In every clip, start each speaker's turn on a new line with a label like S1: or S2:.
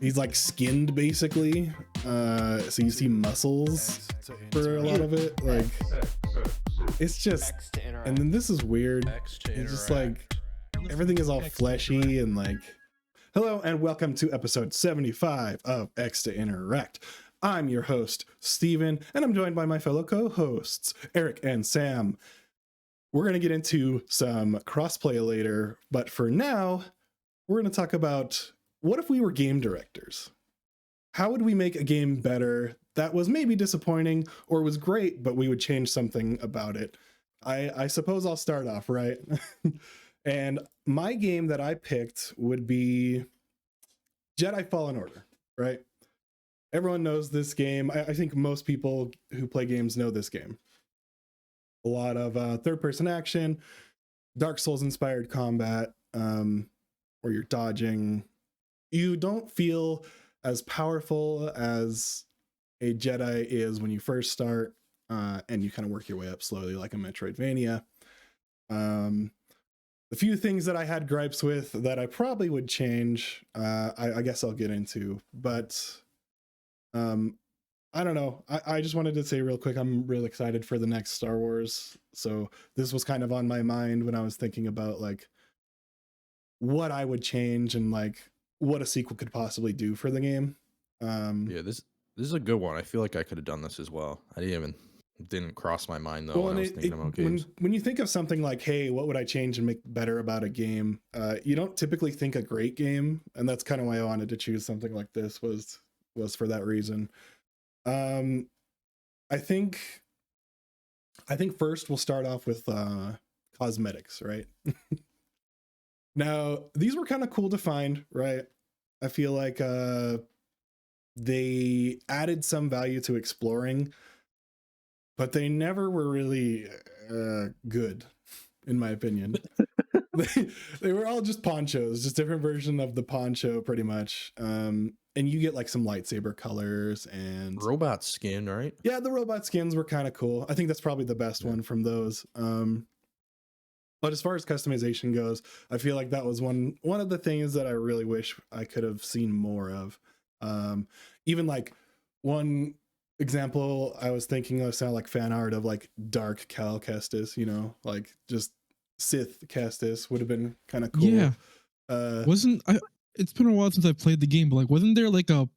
S1: he's like skinned basically. So you see muscles for a lot of it. Like it's just, and then this is weird. It's just like everything is all fleshy and like. Hello and welcome to episode 75 of X to Interact. I'm your host, Steven, and I'm joined by my fellow co-hosts, Eric and Sam. We're going to get into some crossplay later, but for now, we're going to talk about what if we were game directors? How would we make a game better that was maybe disappointing or was great, but we would change something about it? I suppose I'll start off, right? And my game that I picked would be Jedi Fallen Order, right? Everyone knows this game. I think most people who play games know this game. A lot of third-person action, Dark Souls-inspired combat, where you're dodging. You don't feel as powerful as a Jedi is when you first start, and you kind of work your way up slowly like a Metroidvania. The few things that I had gripes with that I probably would change, I guess I'll get into, but I don't know. I just wanted to say real quick, I'm real excited for the next Star Wars. So this was kind of on my mind when I was thinking about like what I would change and like what a sequel could possibly do for the game.
S2: Yeah, this is a good one. I feel like I could have done this as well. Didn't cross my mind though when I was thinking about games.
S1: When you think of something like, hey, what would I change and make better about a game? You don't typically think a great game, and that's kind of why I wanted to choose something like this was for that reason. I think first we'll start off with cosmetics, right? Now, these were kind of cool to find, right? I feel like they added some value to exploring, but they never were really good, in my opinion. they were all just ponchos, just different version of the poncho, pretty much. And you get like some lightsaber colors and
S2: robot skin, right?
S1: Yeah, the robot skins were kind of cool. I think that's probably the best one from those. But as far as customization goes, I feel like that was one of the things that I really wish I could have seen more of. Even like one example I was thinking of sound like fan art of like dark Cal Kestis, you know, like just Sith Kestis would have been kind of cool.
S3: Yeah. It's been a while since I played the game, but like wasn't there like a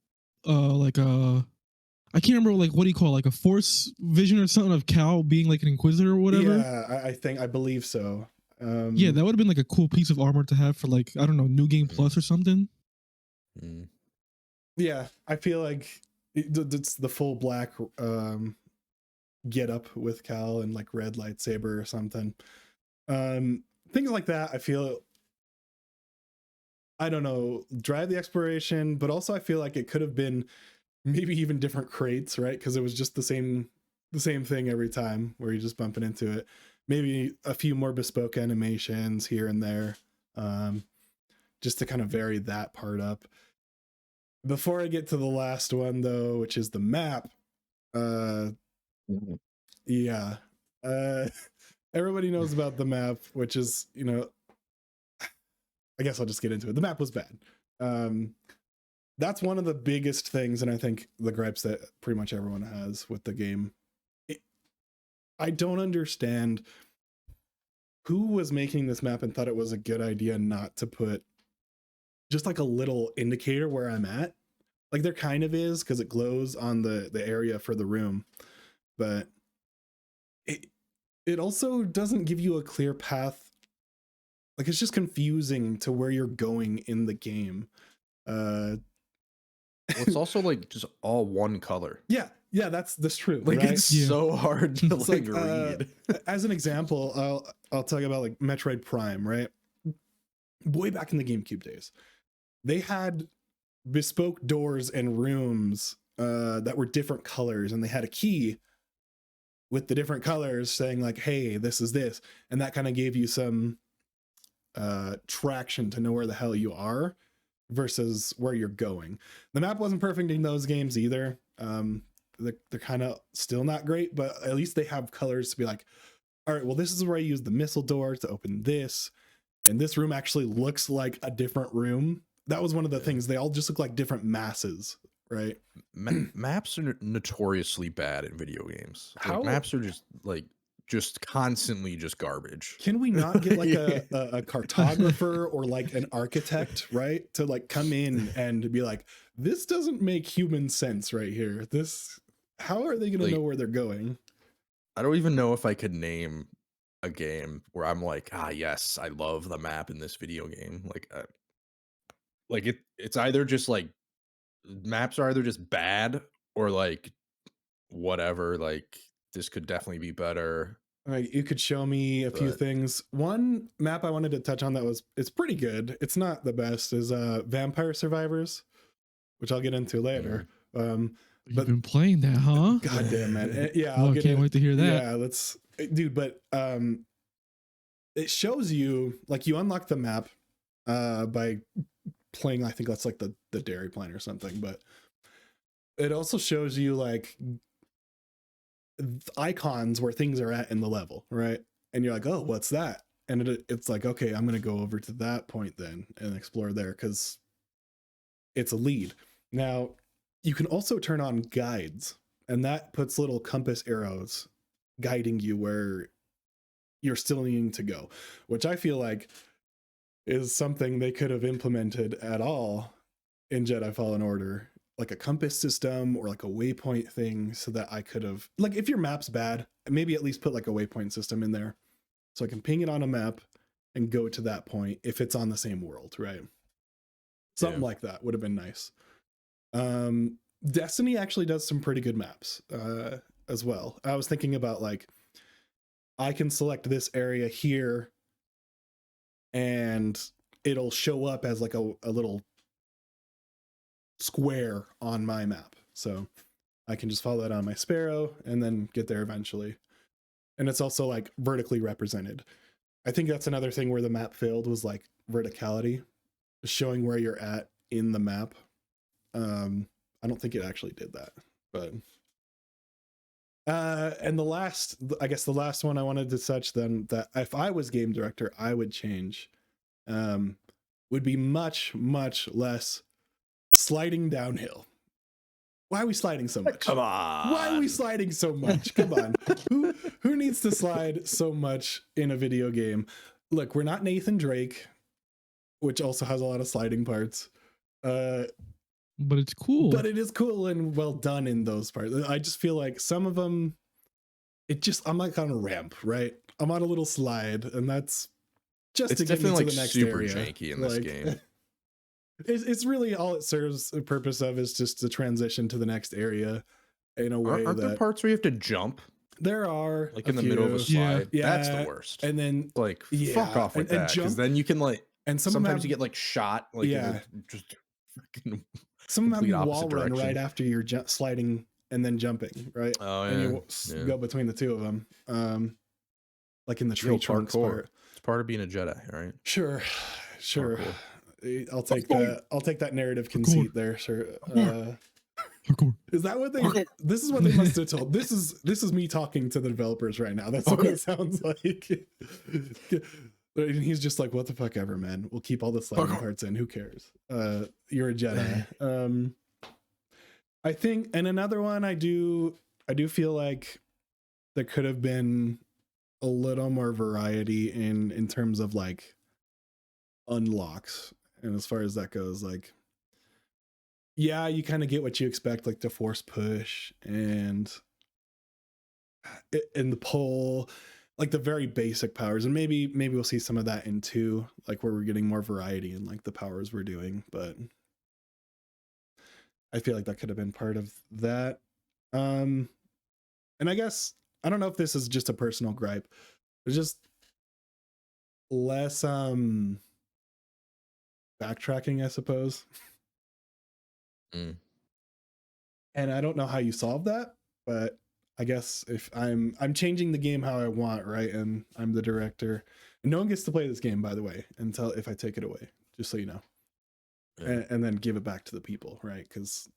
S3: I can't remember like what do you call it, like a force vision or something of Cal being like an Inquisitor or whatever?
S1: Yeah, I believe so.
S3: Yeah, that would have been like a cool piece of armor to have for like, I don't know, New Game Plus or something.
S1: Yeah, I feel like it's the full black get up with Cal and like red lightsaber or something. Things like that, I feel, I don't know, drive the exploration, but also I feel like it could have been maybe even different crates, right? Because it was just the same thing every time where you're just bumping into it. Maybe a few more bespoke animations here and there, just to kind of vary that part up. Before I get to the last one though, which is the map, yeah, everybody knows about the map, which is, you know, I guess I'll just get into it. The map was bad. That's one of the biggest things, and I think the gripes that pretty much everyone has with the game. I don't understand who was making this map and thought it was a good idea not to put just like a little indicator where I'm at. Like there kind of is, because it glows on the area for the room, but it also doesn't give you a clear path. Like it's just confusing to where you're going in the game.
S2: It's also like just all one color.
S1: Yeah, that's true.
S2: Like
S1: right?
S2: it's so hard to like read.
S1: As an example, I'll tell you about like Metroid Prime, right? Way back in the GameCube days, they had bespoke doors and rooms that were different colors, and they had a key with the different colors saying like, hey, this is this, and that kind of gave you some traction to know where the hell you are versus where you're going. The map wasn't perfect in those games either. They're kind of still not great, but at least they have colors to be like, all right, well, this is where I use the missile door to open this, and this room actually looks like a different room that was one of the things. They all just look like different masses, right?
S2: Maps are notoriously bad in video games. Like,
S1: How
S2: maps are just constantly just garbage.
S1: can we not get like a cartographer or like an architect, right, to like come in and be like, this doesn't make human sense right here. How are they going to
S2: Like,
S1: know where they're going?
S2: I don't even know if I could name a game where I'm like, yes, I love the map in this video game. Like it's either just like maps are either just bad or like whatever. Like this could definitely be better.
S1: All right, you could show me a few things. One map I wanted to touch on it's pretty good. It's not the best, is Vampire Survivors, which I'll get into later.
S3: You've been playing that, huh?
S1: God damn, man. Yeah,
S3: I can't wait to hear that.
S1: Yeah, let's, dude. But it shows you, like, you unlock the map by playing, I think that's like the dairy plant or something, but it also shows you like icons where things are at in the level, right? And you're like, oh, what's that? And it's like, okay, I'm gonna go over to that point then and explore there because it's a lead. Now you can also turn on guides, and that puts little compass arrows guiding you where you're still needing to go, which I feel like is something they could have implemented at all in Jedi Fallen Order, like a compass system or like a waypoint thing, so that I could have, like, if your map's bad, maybe at least put like a waypoint system in there so I can ping it on a map and go to that point if it's on the same world, right? Something like that would have been nice. Destiny actually does some pretty good maps as well. I was thinking about, like, I can select this area here and it'll show up as like a little square on my map. So I can just follow that on my Sparrow and then get there eventually. And it's also like vertically represented. I think that's another thing where the map failed, was like verticality, showing where you're at in the map. I don't think it actually did that, but and the last one I wanted to touch then, that if I was game director, I would change, would be much less sliding downhill. Why are we sliding so much?
S2: Come on.
S1: Why are we sliding so much? Come on. Who needs to slide so much in a video game? Look, we're not Nathan Drake, which also has a lot of sliding parts.
S3: But it's cool.
S1: But it is cool and well done in those parts. I just feel like some of them, I'm like on a ramp, right? I'm on a little slide, and that's just to get me to the next
S2: super
S1: area.
S2: janky in this game.
S1: It's really all it serves the purpose of is just to transition to the next area in a way.
S2: Aren't there parts where you have to jump?
S1: There are,
S2: like in the middle of a slide.
S1: Yeah,
S2: that's the worst.
S1: And then
S2: like fuck off with that, because then you can like.
S1: And
S2: sometimes you get like shot. Like just freaking.
S1: Some of them have wall run right after you're sliding and then jumping, right?
S2: Oh, yeah.
S1: And you go between the two of them, like in the tree trunks part.
S2: It's part of being a Jedi, right?
S1: Sure.
S2: Parkour.
S1: I'll take that. I'll take that narrative conceit there. Sure. Is that what they? This is what they must have told. This is me talking to the developers right now. That's what it sounds like. And he's just like, what the fuck ever, man. We'll keep all the sliding parts in. Who cares? You're a Jedi. I think, and another one, I do feel like there could have been a little more variety in terms of like unlocks. And as far as that goes, like, yeah, you kind of get what you expect, like the force push and the pull, like the very basic powers. And maybe we'll see some of that in 2, like where we're getting more variety in like the powers we're doing. But I feel like that could have been part of that. And I guess, I don't know if this is just a personal gripe. There's just less backtracking, I suppose. And I don't know how you solve that, but I guess if I'm changing the game how I want, right? And I'm the director, and no one gets to play this game, by the way, until if I take it away, just so you know. Yeah. And then give it back to the people, right? Because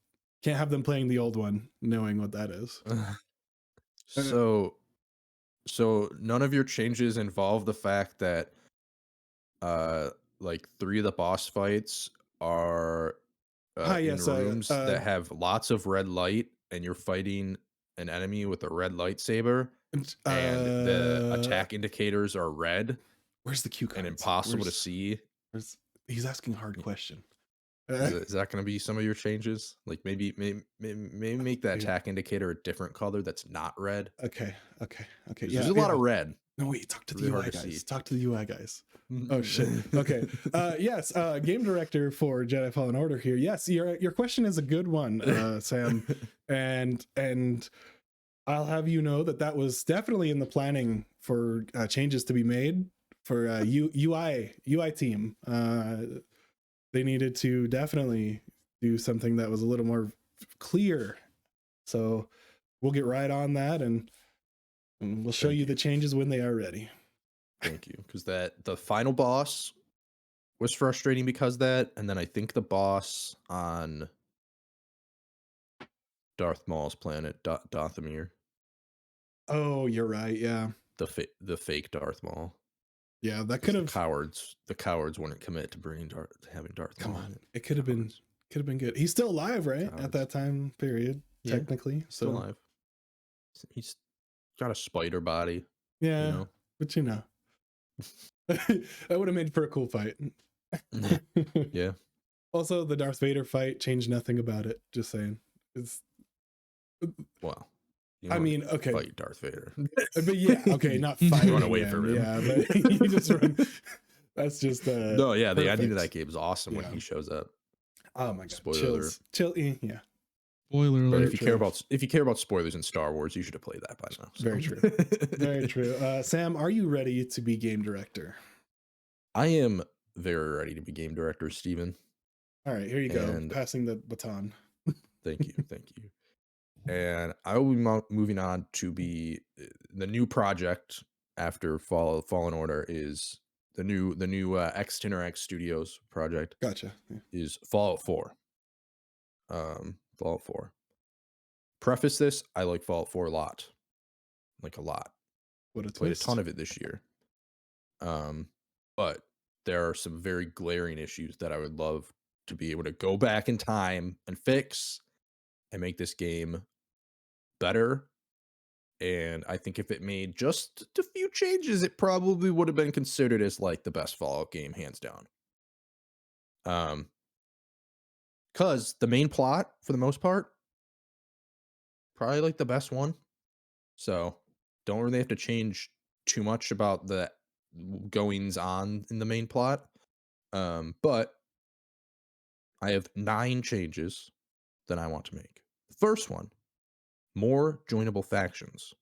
S1: can't have them playing the old one knowing what that is.
S2: So none of your changes involve the fact that like 3 of the boss fights are
S1: Hi,
S2: in
S1: yes,
S2: rooms that have lots of red light, and you're fighting an enemy with a red lightsaber, and the attack indicators are red
S1: where's the cue cards?
S2: and impossible to see.
S1: He's asking a hard question.
S2: Is that going to be some of your changes? Like maybe make that attack indicator a different color that's not red.
S1: Okay. Yeah,
S2: There's a lot of red.
S1: No, wait, talk to the
S2: Really
S1: UI
S2: hard to
S1: guys.
S2: see.
S1: Talk to the UI guys. Oh shit. Okay. Yes, game director for Jedi Fallen Order here. Yes, your question is a good one, Sam. And I'll have you know that was definitely in the planning for changes to be made for UI team. They needed to definitely do something that was a little more clear. So we'll get right on that, and we'll show you the changes when they are ready.
S2: Thank you, because the final boss was frustrating because of that, and then I think the boss on Darth Maul's planet, Dathomir.
S1: Oh, you're right. Yeah,
S2: the fake Darth Maul.
S1: Yeah, that could have
S2: the cowards wouldn't commit to having Darth Maul.
S1: Come on, it could have been good. He's still alive, right? At that time period, technically,
S2: still alive. He's got a spider body.
S1: Yeah, you know? But that would have made for a cool fight.
S2: Yeah.
S1: Also, the Darth Vader fight changed nothing about it. Just saying.
S2: Well,
S1: I mean, okay,
S2: fight Darth Vader.
S1: But yeah, okay, not fight.
S2: Run away from him.
S1: Yeah, but you just run. That's just
S2: no. Yeah, the ending of that game is awesome when he shows up.
S1: Oh my god!
S2: Spoiler.
S1: Yeah.
S3: Spoiler alert.
S2: If you care about spoilers in Star Wars, you should have played that by now. So.
S1: Very true. Very true. Sam, are you ready to be game director?
S2: I am very ready to be game director, Steven.
S1: All right, here you go. Passing the baton.
S2: Thank you. And I will be moving on to be the new project after Fallen Order is the new X Studios project.
S1: Gotcha. Yeah.
S2: Is Fallout 4. Fallout 4. Preface this: I like Fallout 4 a lot, like a lot.
S1: What a
S2: played a ton of it this year. But there are some very glaring issues that I would love to be able to go back in time and fix and make this game better. And I think if it made just a few changes, it probably would have been considered as like the best Fallout game, hands down. Because the main plot, for the most part, probably like the best one. So don't really have to change too much about the goings on in the main plot. But I have 9 changes that I want to make. The first one, more joinable factions.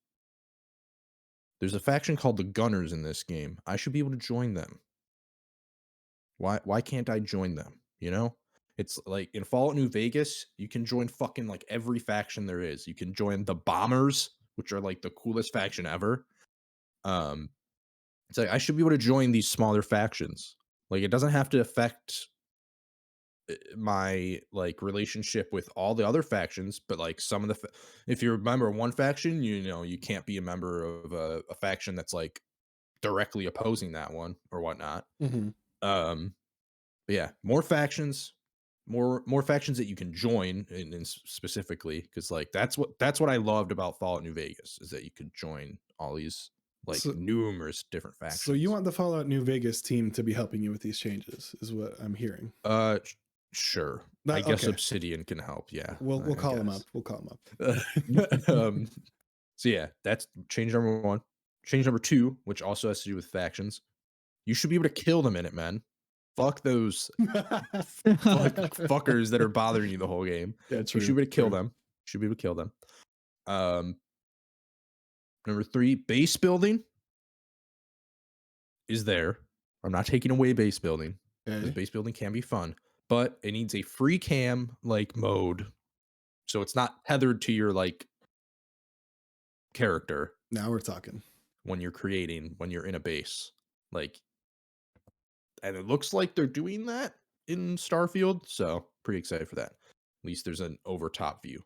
S2: There's a faction called the Gunners in this game. I should be able to join them. Why can't I join them? You know? It's like in Fallout New Vegas, you can join fucking like every faction there is. You can join the Bombers, which are like the coolest faction ever. It's like I should be able to join these smaller factions. Like it doesn't have to affect my like relationship with all the other factions, but like some of the if you're a member of one faction, you know you can't be a member of a faction that's like directly opposing that one or whatnot. But yeah, more factions, more factions that you can join in specifically, because like that's what I loved about Fallout New Vegas, is that you could join all these like numerous different factions.
S1: So you want the Fallout New Vegas team to be helping you with these changes, is what I'm hearing.
S2: Sure. I guess Obsidian can help. Yeah.
S1: We'll call them up. We'll call them
S2: up. So yeah, that's change number 1. Change number 2, which also has to do with factions. You should be able to kill the Minutemen. Fuck those fuckers that are bothering you the whole game.
S1: Yeah, true.
S2: You should be able to kill them. Should be able to kill them. Number 3, base building is there. I'm not taking away base building. Okay. Base building can be fun, but it needs a free cam like mode, so it's not tethered to your like character.
S1: Now we're talking.
S2: When you're in a base, like, and it looks like they're doing that in Starfield, so pretty excited for that. At least there's an over top view,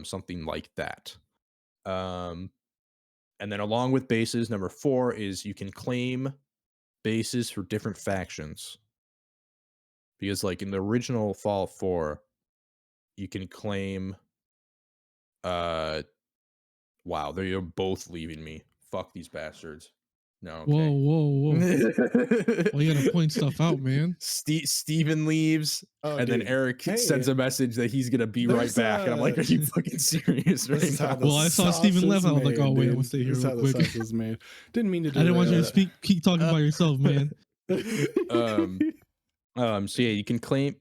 S2: something like that. And then along with bases, number 4 is you can claim bases for different factions. because like in the original Fallout 4, you can claim uh wow, they're both leaving me. Fuck these bastards. No,
S3: Whoa,
S2: okay.
S3: whoa, whoa! Well, you gotta point stuff out, man.
S2: Steven leaves,
S1: Oh,
S2: and then
S1: dude.
S2: Eric
S1: Hey,
S2: sends a message that he's gonna be right
S1: there's,
S2: back, and I'm like, "Are you fucking serious
S1: this is
S2: right
S1: how
S2: now?"
S1: the
S3: Well, I saw
S1: sauce
S3: Steven
S1: is
S3: left. I was like,
S1: made,
S3: oh wait, I'm gonna
S1: dude.
S3: stay here
S1: This is
S3: real
S1: how the
S3: quick.
S1: sauce is made. Didn't mean to
S3: I didn't want you to
S1: derail
S3: keep talking by yourself, man.
S2: So yeah,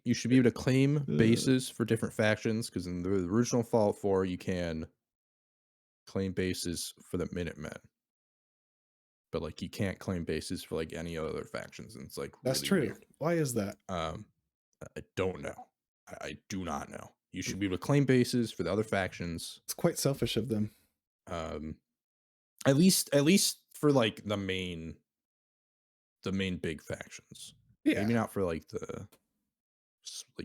S2: you should be able to claim
S3: Uh,
S2: bases for different factions, because in the original Fallout 4, you can claim bases for the Minutemen, but like you can't claim bases for like any other factions, and it's like
S1: That's
S2: really
S1: true.
S2: weird.
S1: Why is that?
S2: I don't know. I do not know. You should be able to claim bases for the other factions.
S1: It's quite selfish of them.
S2: At least for like the main big factions.
S1: Yeah.
S2: Maybe not for like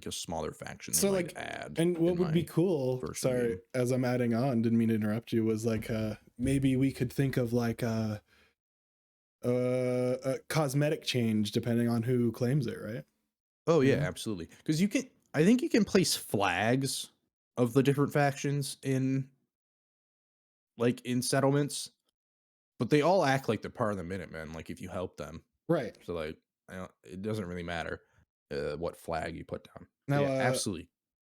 S2: a smaller faction.
S1: So
S2: like
S1: like,
S2: add.
S1: and what
S2: in
S1: would be
S2: my
S1: cool?
S2: version of the
S1: Sorry,
S2: game.
S1: as I'm adding on, didn't mean to interrupt you. Was like, maybe we could think of like a cosmetic change depending on who claims it, right?
S2: Oh yeah,
S1: Mhm.
S2: absolutely. Because I think you can place flags of the different factions in settlements, but they all act like they're part of the Minutemen. Like if you help them,
S1: Right.
S2: so like it doesn't really matter what flag you put down. But
S1: Now,
S2: yeah,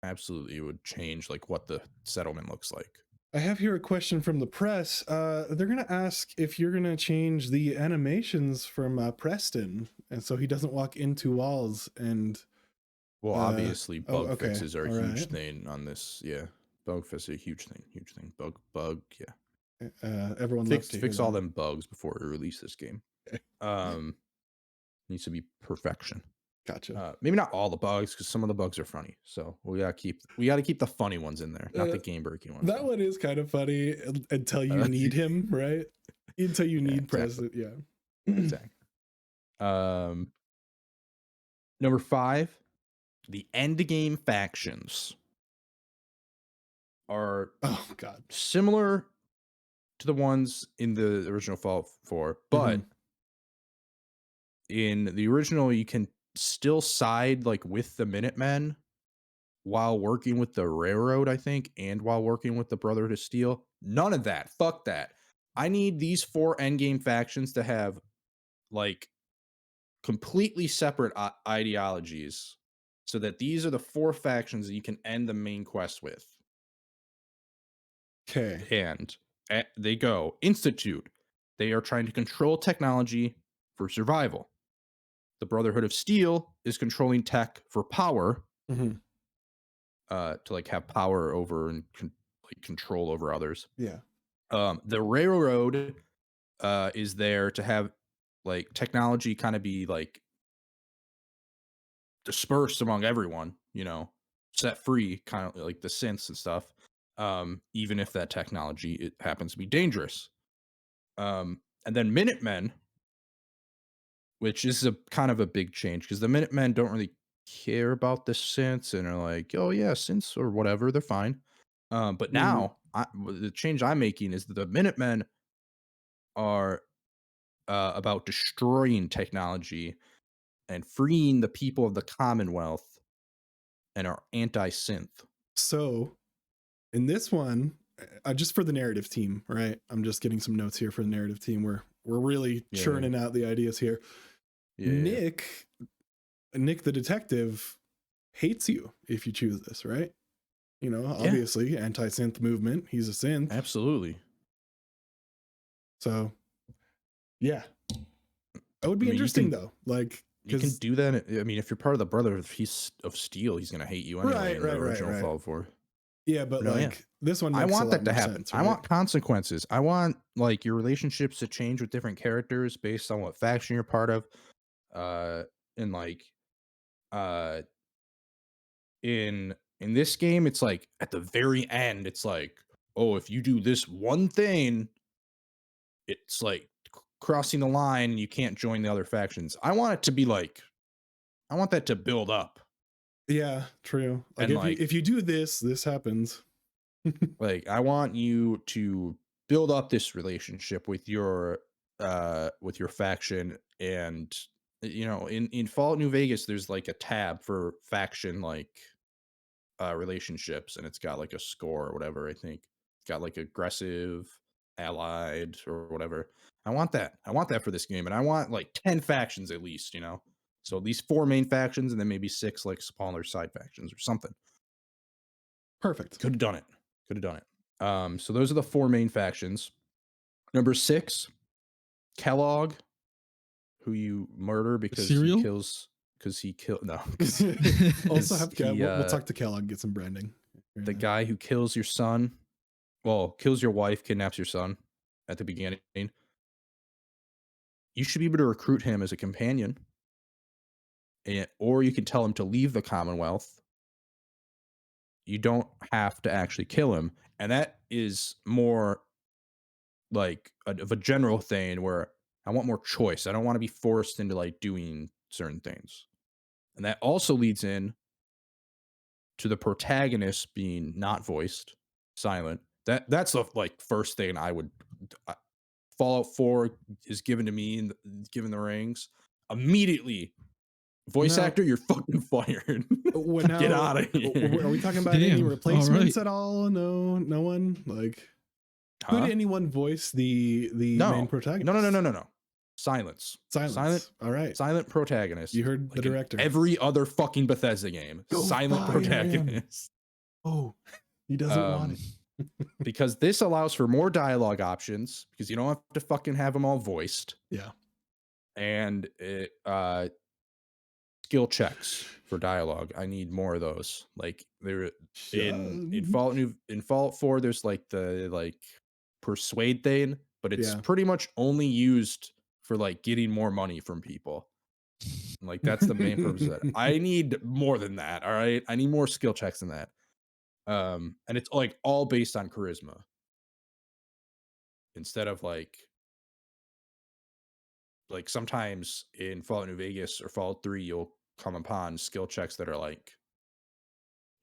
S2: absolutely, it would change like what the settlement looks like.
S1: I have here a question from the press. They're gonna ask if you're gonna change the animations from Preston, and so he doesn't walk into walls. And
S2: Well, obviously, bug
S1: okay,
S2: fixes are a
S1: all
S2: huge
S1: right.
S2: thing on this. Yeah, bug fixes are a huge thing. Bug. Yeah,
S1: Everyone loves to hear
S2: fix all
S1: that.
S2: them bugs before we release this game. Needs to be perfection.
S1: Gotcha.
S2: Maybe not all the bugs, because some of the bugs are funny. So we gotta keep the funny ones in there, not the game breaking ones.
S1: That one is kind of funny until you need him, right? Until you need
S2: exactly.
S1: President, yeah.
S2: Exactly. Number 5, the end game factions are
S1: Oh god,
S2: similar to the ones in the original Fallout 4, but in the original you can still side like with the Minutemen while working with the Railroad, I think, and while working with the Brotherhood of Steel. None of that. Fuck that. I need these 4 endgame factions to have like completely separate ideologies, so that these are the 4 factions that you can end the main quest with.
S1: Okay.
S2: And they go Institute. They are trying to control technology for survival. The Brotherhood of Steel is controlling tech for power. To like have power over and like control over others.
S1: Yeah.
S2: The Railroad is there to have like technology kind of be like dispersed among everyone, set free, kind of like the synths and stuff. Even if that technology it happens to be dangerous. And then Minutemen, which is a kind of a big change, because the Minutemen don't really care about the synths and are like, oh yeah, synths or whatever, they're fine. But now the change I'm making is that the Minutemen are about destroying technology and freeing the people of the Commonwealth, and are anti-synth.
S1: So, in this one, just for the narrative team, right? I'm just getting some notes here for the narrative team. We're really churning out the ideas here.
S2: Yeah.
S1: Nick the detective hates you if you choose this, right? Obviously anti-synth movement. He's a synth.
S2: Absolutely.
S1: So, yeah, that would be interesting though. Like,
S2: you can do that. I mean, if you're part of the Brotherhood of Steel, he's gonna hate you anyway. Right. Fallout 4.
S1: Yeah, but this one,
S2: I want that to happen.
S1: Sense, right?
S2: I want consequences. I want like your relationships to change with different characters based on what faction you're part of. And like, in this game, it's like at the very end, it's like, oh, if you do this one thing, it's like crossing the line. You can't join the other factions. I want it to be like, I want that to build up.
S1: Yeah, true. Like, if you do this happens.
S2: Like, I want you to build up this relationship with your faction, and you know, in Fallout New Vegas, there's like a tab for faction like relationships, and it's got like a score or whatever. I think it's got like aggressive, allied, or whatever. I want that. I want that for this game, and I want like 10 factions at least. You know, so at least 4 main factions, and then maybe 6 like smaller side factions or something.
S1: Perfect.
S2: Could have done it. Could have done it. So those are the 4 main factions. Number 6, Kellogg, who you murder because
S3: Cereal?
S2: he kills. Because he killed. No.
S1: Also have
S2: he,
S1: we'll talk to Kellogg, get some branding.
S2: The guy who kills your son, well, kills your wife, kidnaps your son at the beginning. You should be able to recruit him as a companion, or you can tell him to leave the Commonwealth. You don't have to actually kill him, and that is more like of a general thing where I want more choice. I don't want to be forced into like doing certain things, and that also leads in to the protagonist being not voiced, silent. That's the like first thing I would. Fallout 4 is given to me and given the rings. Immediately, voice actor, you're fucking fired. Get out of here.
S1: Are we talking about any replacements at all? No, no one. Like, could anyone voice the main protagonist?
S2: No. Silence. Silent.
S1: All right.
S2: Silent protagonist.
S1: You heard the director.
S2: Every other fucking Bethesda game. Silent protagonist.
S1: Oh, he doesn't want it.
S2: Because this allows for more dialogue options because you don't have to fucking have them all voiced.
S1: Yeah.
S2: And it skill checks for dialogue. I need more of those. Like there in Fallout 4, there's like the like persuade thing, but it's pretty much only used for like getting more money from people. Like that's the main purpose of it. I need more than that. All right. I need more skill checks than that. And it's like all based on charisma. Instead of like sometimes in Fallout New Vegas or Fallout 3, you'll come upon skill checks that are like,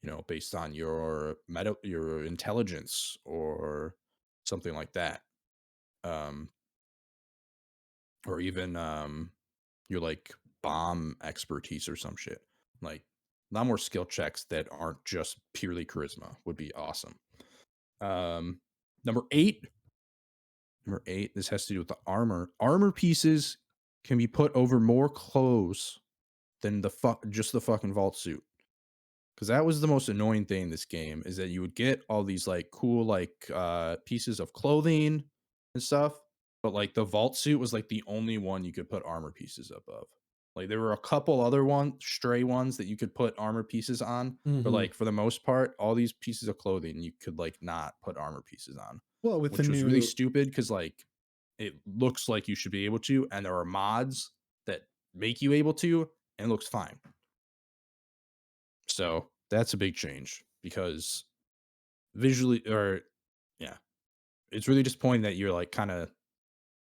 S2: you know, based on your your intelligence or something like that. Or even your like bomb expertise or some shit. Like a lot more skill checks that aren't just purely charisma would be awesome. Number 8, this has to do with the armor. Armor pieces can be put over more clothes than just the fucking vault suit. Because that was the most annoying thing in this game, is that you would get all these like cool like pieces of clothing and stuff, but like the vault suit was like the only one you could put armor pieces above. Like there were a couple other stray ones that you could put armor pieces on, but like for the most part, all these pieces of clothing you could like not put armor pieces on.
S1: Well, which was
S2: really stupid because like it looks like you should be able to, and there are mods that make you able to, and it looks fine. So that's a big change because visually, it's really disappointing that you're like kind of,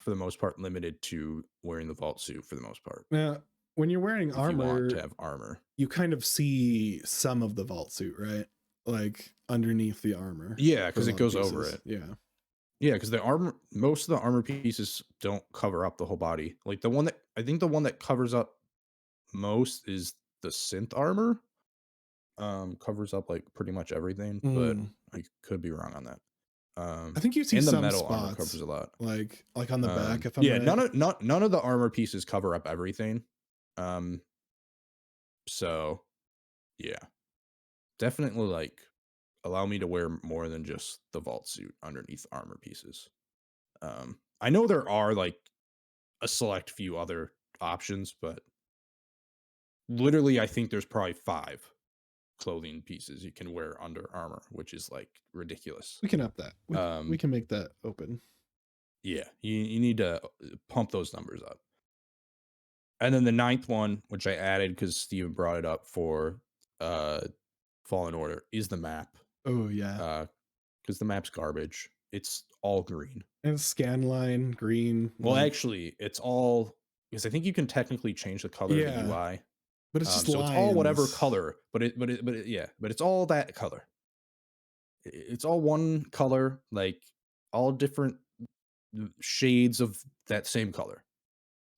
S2: for the most part, limited to wearing the vault suit for the most part.
S1: Now, when you're wearing armor,
S2: you want to have armor,
S1: you kind of see some of the vault suit, right? Like underneath the armor.
S2: Yeah, because it goes over it.
S1: Yeah.
S2: Yeah, because the armor, most of the armor pieces don't cover up the whole body. Like the one that covers up most is the synth armor. Covers up like pretty much everything, but I could be wrong on that.
S1: I think you see some
S2: metal
S1: spots,
S2: armor covers a lot,
S1: like on the back. If I'm
S2: right.
S1: none
S2: of the armor pieces cover up everything. So yeah, definitely like allow me to wear more than just the vault suit underneath armor pieces. I know there are like a select few other options, but literally I think there's probably 5 clothing pieces you can wear under armor, which is like ridiculous.
S1: We can up that. We can make that open.
S2: Yeah, you need to pump those numbers up. And then the 9th one, which I added because Steven brought it up for Fallen Order, is the map.
S1: Oh yeah.
S2: Because the map's garbage. It's all green.
S1: And scan line green.
S2: Well, actually, it's all, because I think you can technically change the color of the UI.
S1: But it's just
S2: so it's all whatever color, but it's all that color. It's all one color, like all different shades of that same color.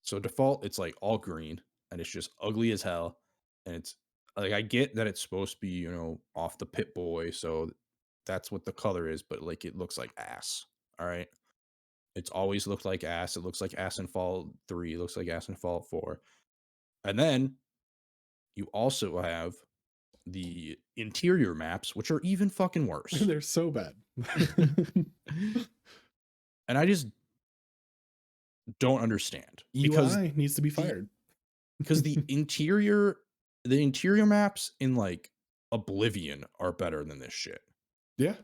S2: So default, it's like all green, and it's just ugly as hell. And it's like, I get that it's supposed to be, you know, off the Pit Boy, so that's what the color is, but like it looks like ass. All right. It's always looked like ass. It looks like ass in Fallout 3. It looks like ass in Fallout 4. And then you also have the interior maps, which are even fucking worse.
S1: They're so bad.
S2: And I just don't understand.
S1: Because UI needs to be fired.
S2: Because the interior maps in like Oblivion are better than this shit.
S1: Yeah,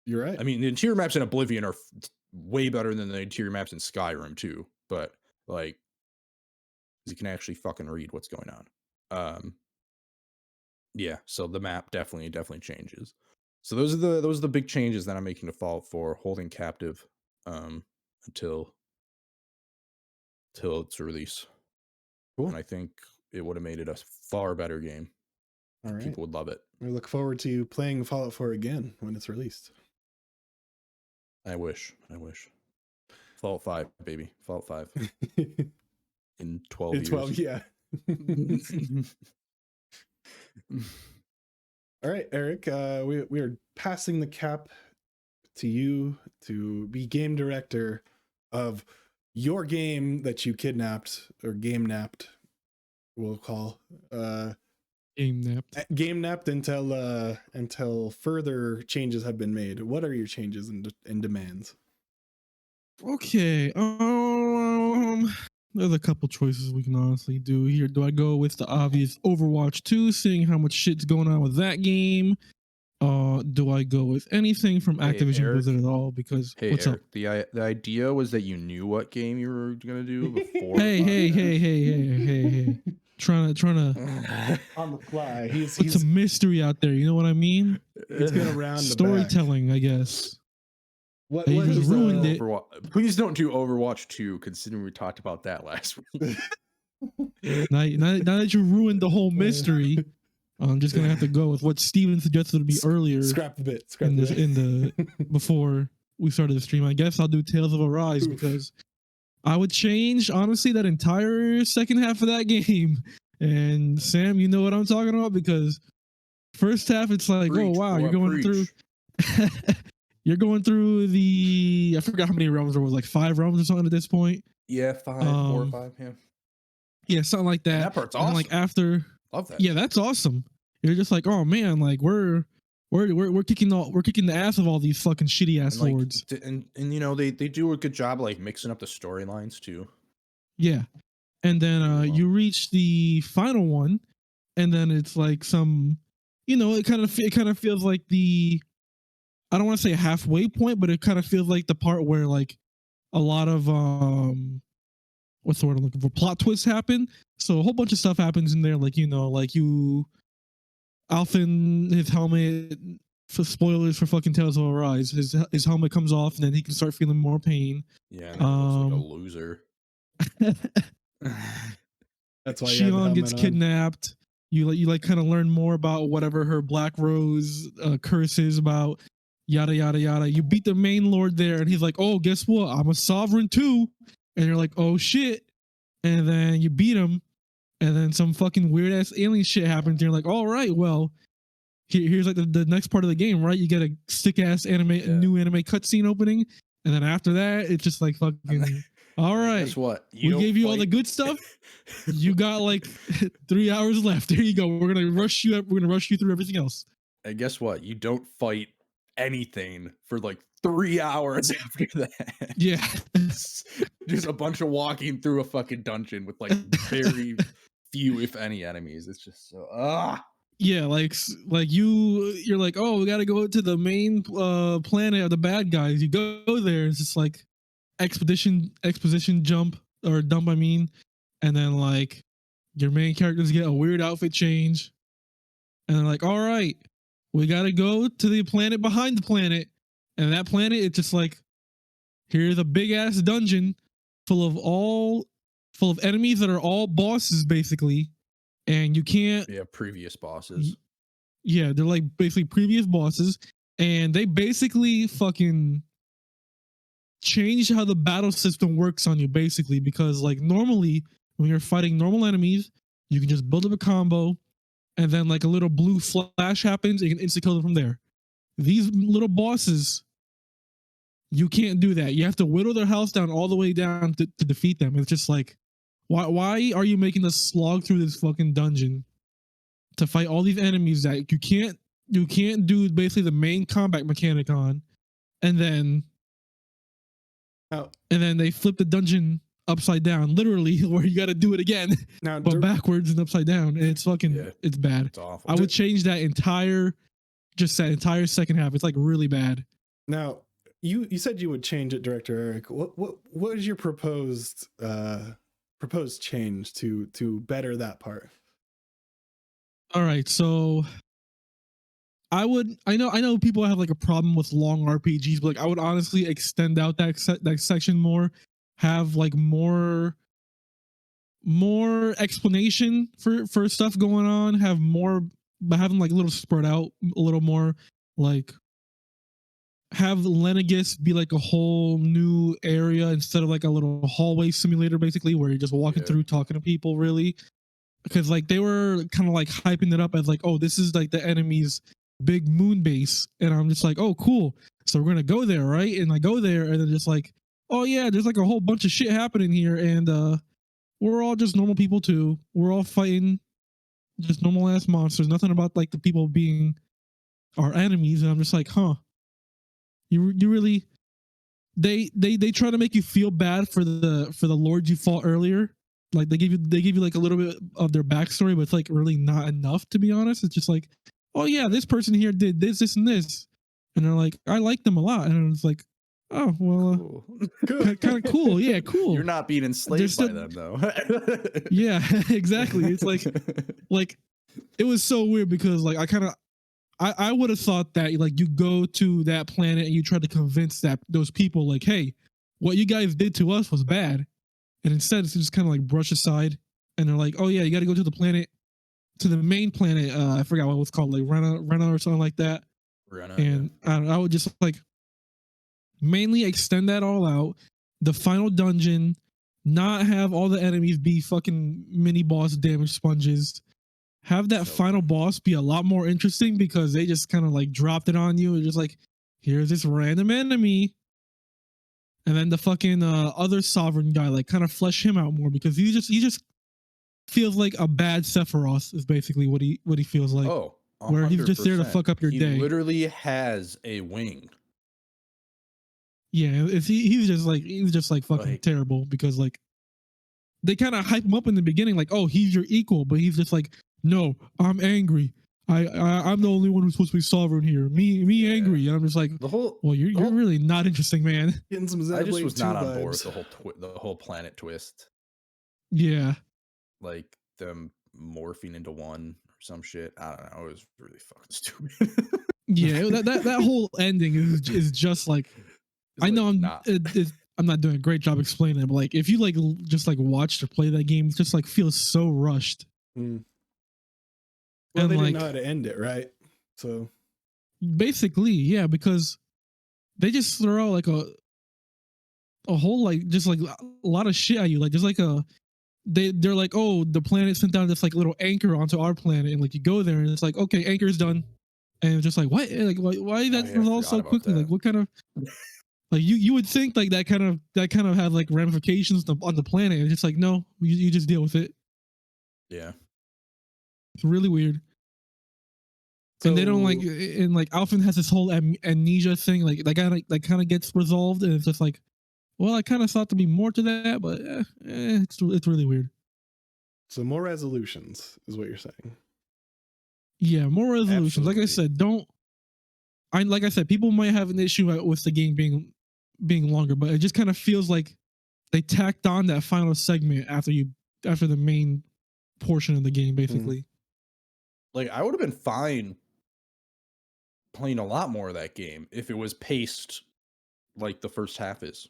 S1: you're right.
S2: I mean, the interior maps in Oblivion are way better than the interior maps in Skyrim too, but like you can actually fucking read what's going on. Yeah, so the map definitely changes. So those are the big changes that I'm making to Fallout 4, holding captive until its release.
S1: Cool.
S2: And I think it would have made it a far better game.
S1: All right.
S2: People would love it.
S1: We look forward to playing Fallout 4 again when it's released.
S2: I wish. Fallout 5, baby. Fallout 5. In 12 years.
S1: 12, yeah. All right, Eric. We are passing the cap to you to be game director of your game that you kidnapped or game napped. We'll call game napped until further changes have been made. What are your changes and demands?
S3: Okay. There's a couple choices we can honestly do here. Do I go with the obvious Overwatch 2, seeing how much shit's going on with that game? Do I go with anything from Activision Blizzard at all? Because what's
S2: Eric,
S3: up?
S2: The idea was that you knew what game you were gonna do before.
S3: Hey. Trying to
S1: on the fly. He's
S3: some mystery out there. You know what I mean?
S1: He's gonna round
S3: storytelling, I guess.
S1: What
S3: just ruined it.
S2: Please don't do Overwatch 2, considering we talked about that last week.
S3: now that you ruined the whole mystery, I'm just gonna have to go with what Steven suggested to be earlier.
S1: Scrap the bit.
S3: Before we started the stream. I guess I'll do Tales of Arise because I would change honestly that entire second half of that game. And Sam, you know what I'm talking about, because first half it's like, oh wow, you're going through. You're going through I forgot how many realms there was, like 5 realms or something at this point.
S2: Yeah, 5, 4 or 5, yeah.
S3: Yeah, something like that.
S2: And that part's awesome.
S3: And like after,
S2: love that.
S3: Yeah, that's awesome. You're just like, oh man, like we're kicking the ass of all these fucking shitty ass lords.
S2: And you know they do a good job like mixing up the storylines too.
S3: Yeah, and then you reach the final one, and then it's like some, you know, it kind of feels like I don't want to say halfway point, but it kind of feels like the part where like a lot of what's the word I'm looking for? Plot twists happen. So a whole bunch of stuff happens in there, like, you know, like Alphen, his helmet, for spoilers for fucking Tales of Arise, his helmet comes off and then he can start feeling more pain.
S2: Yeah, and looks like a loser.
S1: That's why
S3: Xion gets kidnapped. You kind of learn more about whatever her Black Rose curse is about. Yada yada yada. You beat the main lord there, and he's like, "Oh, guess what? I'm a sovereign too." And you're like, "Oh shit!" And then you beat him, and then some fucking weird ass alien shit happens. And you're like, "All right, well, here's like the next part of the game, right? You get a sick ass new anime cutscene opening, and then after that, it's just like fucking." All right.
S2: Guess what?
S3: We gave you all the good stuff. You got like 3 hours left. There you go. We're gonna rush you. We're gonna rush you through everything else.
S2: And guess what? You don't fight anything for like 3 hours after that.
S3: Yeah.
S2: Just a bunch of walking through a fucking dungeon with like very few, if any, enemies. It's just so
S3: Yeah, like you're like, oh, we gotta go to the main planet of the bad guys. You go there, it's just like exposition dump, I mean, and then like your main characters get a weird outfit change, and they're like, all right, we gotta go to the planet behind the planet, and that planet, it's just like, here's a big ass dungeon full of enemies that are all bosses basically, and you can't.
S2: Yeah, previous bosses.
S3: Yeah, they're like basically previous bosses, and they basically fucking change how the battle system works on you basically, because like normally when you're fighting normal enemies, You can just build up a combo, and then like a little blue flash happens, and you can insta kill them from there. These little bosses, you can't do that. You have to whittle their health down all the way down to defeat them. It's just like, why are you making us slog through this fucking dungeon to fight all these enemies that you can't do basically the main combat mechanic on, and then they flip the dungeon upside down, literally, where you got to do it again, but backwards and upside down, and it's fucking it's bad.
S2: It's awful.
S3: I would change that entire second half. It's like really bad.
S1: Now, you said you would change it, Director Eric. What is your proposed change to better that part?
S3: All right, so I know people have like a problem with long RPGs, but like I would honestly extend out that section more, have like more explanation for stuff going on, have more, but having like a little spread out a little more, like have Lenegus be like a whole new area instead of like a little hallway simulator, basically, where you're just walking through talking to people, really. Because like they were kind of like hyping it up as like, oh, this is like the enemy's big moon base, and I'm just like, oh, cool. So we're gonna go there, right? And I go there, and then just like, oh yeah, there's like a whole bunch of shit happening here, and we're all just normal people too. We're all fighting just normal ass monsters. Nothing about like the people being our enemies. And I'm just like, huh? You really? They try to make you feel bad for the lords you fought earlier. Like they give you like a little bit of their backstory, but it's like really not enough, to be honest. It's just like, oh yeah, this person here did this and this, and they're like, I like them a lot, and it's like, oh well, kind of cool, yeah, cool.
S2: You're not being enslaved by them though.
S3: Yeah, exactly. It's like it was so weird because like I would have thought that like you go to that planet and you try to convince those people like, hey, what you guys did to us was bad. And instead, it's just kind of like brush aside, and they're like, "Oh yeah, you got to go to the main planet. I forgot what it was called, like Rena or something like that." And I would just like mainly extend that all out. The final dungeon, not have all the enemies be fucking mini boss damage sponges. Have that final boss be a lot more interesting because they just kind of like dropped it on you. It's just like, here's this random enemy. And then the fucking other sovereign guy, like, kind of flesh him out more because he just feels like a bad Sephiroth is basically what he feels like.
S2: Oh, 100%.
S3: Where he's just there to fuck up your day.
S2: He literally has a wing.
S3: Yeah, he's just like fucking terrible because like they kind of hype him up in the beginning, like, oh, he's your equal, but he's just like, no, I'm angry. I'm the only one who's supposed to be sovereign here. Me angry. And I'm just like, you're really not interesting, man.
S2: I just was not on board with the whole planet twist.
S3: Yeah.
S2: Like them morphing into one or some shit. I don't know. It was really fucking stupid.
S3: Yeah, that whole ending is just like, I know I'm not doing a great job explaining it, but like if you like just like watch or play that game, it just like feels so rushed.
S1: Well, they didn't know how to end it, right? So
S3: basically, yeah, because they just throw out like a whole like just like a lot of shit at you. Like there's like they're like, oh, the planet sent down this like little anchor onto our planet, and like you go there and it's like, okay, anchor's done, and it's just like, what? Like why that resolved so quickly? Like what kind of like you would think like that kind of had like ramifications on the planet, and it's just like, no, you just deal with it.
S2: Yeah.
S3: It's really weird. So, and they don't like, and like Alphen has this whole amnesia thing, like that kind of gets resolved, and it's just like, well, I kind of thought there'd be more to that, but it's really weird.
S1: So more resolutions is what you're saying.
S3: Yeah, more resolutions. Absolutely. Like I said, people might have an issue with the game being longer, but it just kind of feels like they tacked on that final segment after the main portion of the game, basically.
S2: Like I would have been fine playing a lot more of that game if it was paced like the first half is.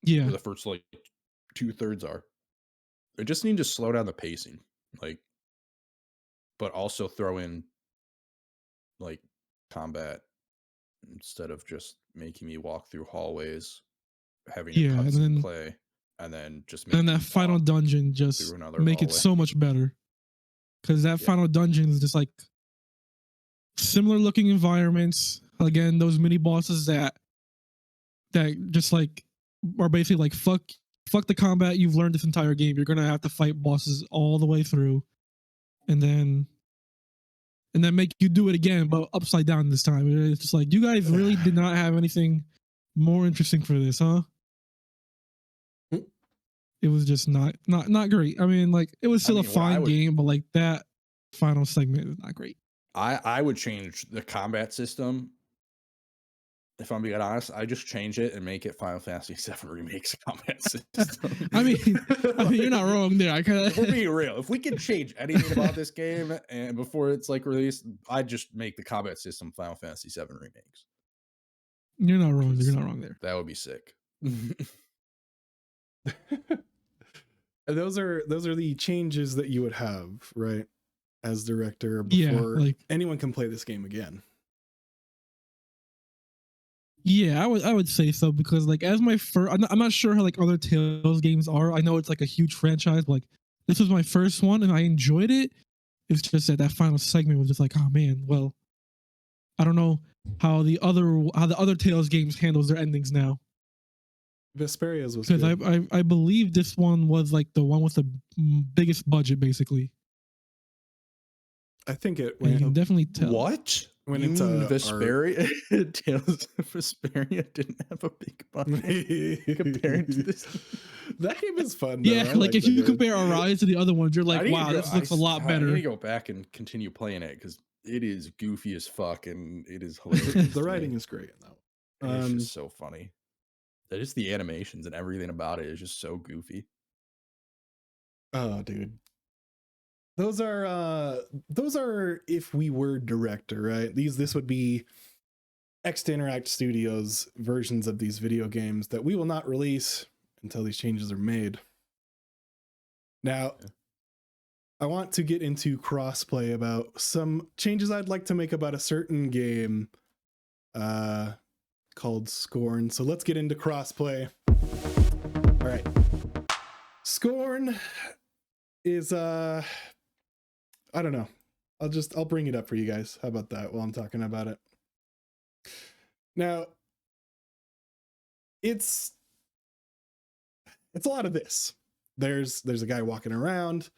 S3: Yeah.
S2: Or the first like 2/3 are. They just need to slow down the pacing. Like, but also throw in like combat instead of just making me walk through hallways, having a cutscene play. and then just
S3: and that final dungeon just make it so much better, because that final dungeon is just like similar looking environments. Again, those mini bosses that just like are basically like fuck the combat you've learned this entire game. You're gonna have to fight bosses all the way through, and then make you do it again, but upside down this time. It's just like, you guys really did not have anything more interesting for this, huh? It was just not great. I mean, like, it was still a fine game, but like that final segment was not great.
S2: I would change the combat system. If I'm being honest, I just change it and make it Final Fantasy VII Remake's combat system.
S3: I mean, you're not wrong there.
S2: If we're being real, if we can change anything about this game and before it's like released, I'd just make the combat system Final Fantasy VII Remakes.
S3: You're not wrong. You're not wrong there.
S2: That would be sick.
S1: Those are the changes that you would have, right, as director, before anyone can play this game again.
S3: Yeah, I would say so, because like, as my first, I'm not sure how like other Tales games are. I know it's like a huge franchise, but like, this was my first one and I enjoyed it. It's just that final segment was just like, oh man, well, I don't know how the other Tales games handles their endings now.
S1: Vesperia's was
S3: because I believe this one was like the one with the biggest budget, basically.
S1: I think it
S3: went. You can definitely tell.
S2: What?
S1: When it's
S2: Vesperia, Tales of Vesperia didn't have a big budget compared to this.
S1: That game is fun, though.
S3: Yeah, like if you compare Arise to the other ones, you're like, wow, this looks a lot better.
S2: I need to go back and continue playing it because it is goofy as fuck and it is hilarious.
S1: The writing is great in that one.
S2: It's just so funny. That is the animations and everything about it is just so goofy.
S1: Oh, dude. Those are if we were director, right? This would be X to Interact Studios versions of these video games that we will not release until these changes are made. Now, I want to get into crossplay about some changes I'd like to make about a certain game called Scorn. So let's get into crossplay. All right. Scorn is I don't know. I'll bring it up for you guys. How about that while I'm talking about it? Now, it's a lot of this. There's a guy walking around.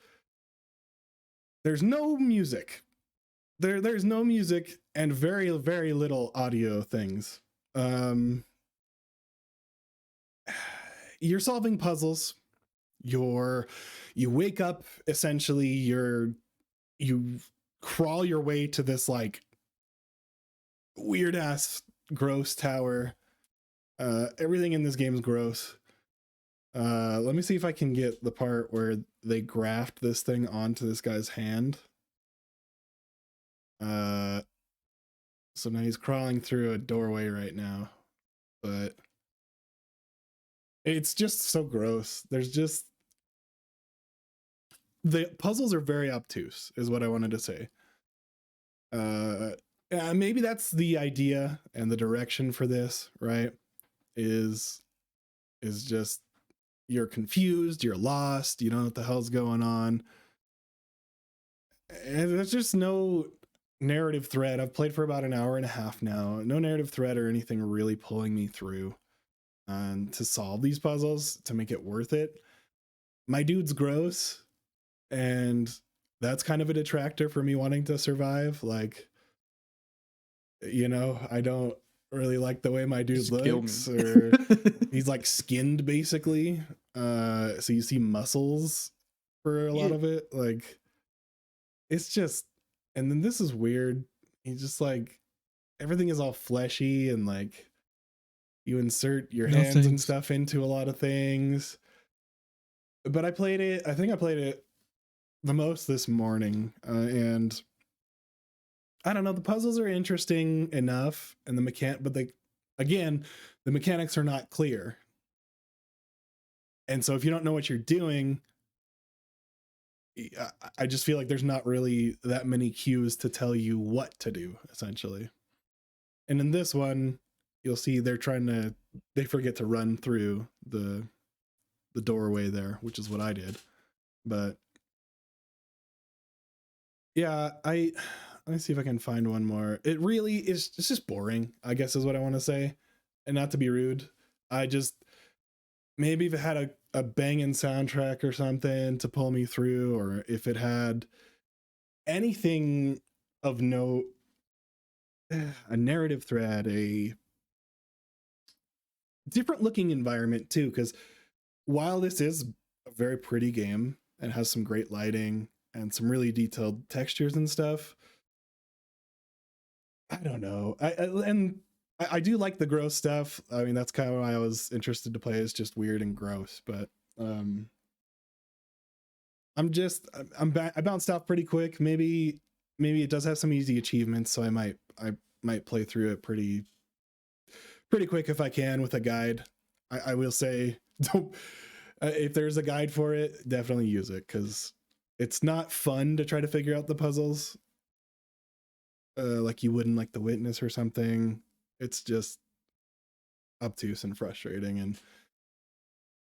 S1: There's no music. There's no music and very, very little audio things. You're solving puzzles. You wake up, essentially, you crawl your way to this like weird ass gross tower. Everything in this game is gross. Let me see if I can get the part where they graft this thing onto this guy's hand. So now he's crawling through a doorway right now, but it's just so gross. The puzzles are very obtuse, is what I wanted to say. Maybe that's the idea and the direction for this, right? Is just you're confused, you're lost, you don't know what the hell's going on. And there's just no narrative thread. I've played for about an hour and a half now. No narrative thread or anything really pulling me through to solve these puzzles, to make it worth it. My dude's gross. And that's kind of a detractor for me wanting to survive. Like, you know, I don't really like the way my dude looks, or he's like skinned basically. So you see muscles for a lot of it. Like, it's just, and then this is weird. He's just like, everything is all fleshy and like you insert your hands and stuff into a lot of things. But I think I played it the most this morning, and I don't know, the puzzles are interesting enough, and the mechanics are not clear. And so if you don't know what you're doing, I just feel like there's not really that many cues to tell you what to do, essentially. And in this one, you'll see they forget to run through the the doorway there, which is what I did. But yeah, let me see if I can find one more. It really is, it's just boring, I guess is what I want to say. And not to be rude, I just, maybe if it had a banging soundtrack or something to pull me through, or if it had anything of note, a narrative thread, a different looking environment too, because while this is a very pretty game and has some great lighting and some really detailed textures and stuff, I don't know. I do like the gross stuff. I mean, that's kind of why I was interested to play. It's just weird and gross, but I bounced off pretty quick. Maybe it does have some easy achievements, so I might play through it pretty quick if I can with a guide. I will say, don't, if there's a guide for it, definitely use it, because it's not fun to try to figure out the puzzles like you would in like The Witness or something. It's just obtuse and frustrating, and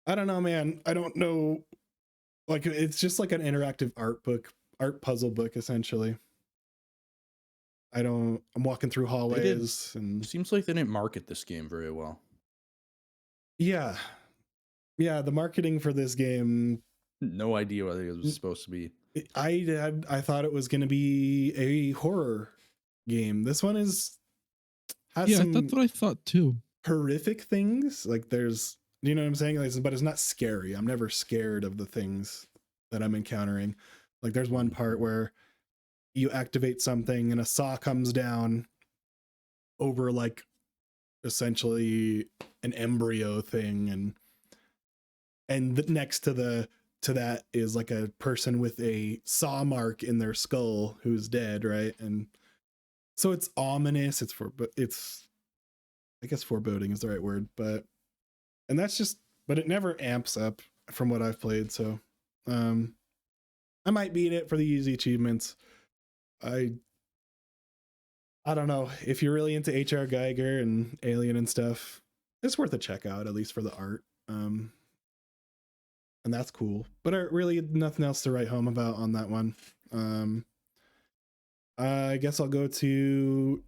S1: I don't know, man. I don't know. Like, it's just like an interactive art puzzle book, essentially. I'm walking through hallways, and
S2: it seems like they didn't market this game very well.
S1: Yeah, the marketing for this game,
S2: no idea what it was supposed to be.
S1: I thought it was going to be a horror game. This one has some
S3: that's what I thought too.
S1: Horrific things. Like, there's, you know what I'm saying? Like, but it's not scary. I'm never scared of the things that I'm encountering. Like, there's one part where you activate something and a saw comes down over like essentially an embryo thing, and next to that is like a person with a saw mark in their skull who's dead, right? And so it's ominous. I guess foreboding is the right word, but it never amps up from what I've played. So I might beat it for the easy achievements. I don't know, if you're really into H.R. Geiger and Alien and stuff, it's worth a check out, at least for the art. And that's cool, but really nothing else to write home about on that one. I guess I'll go to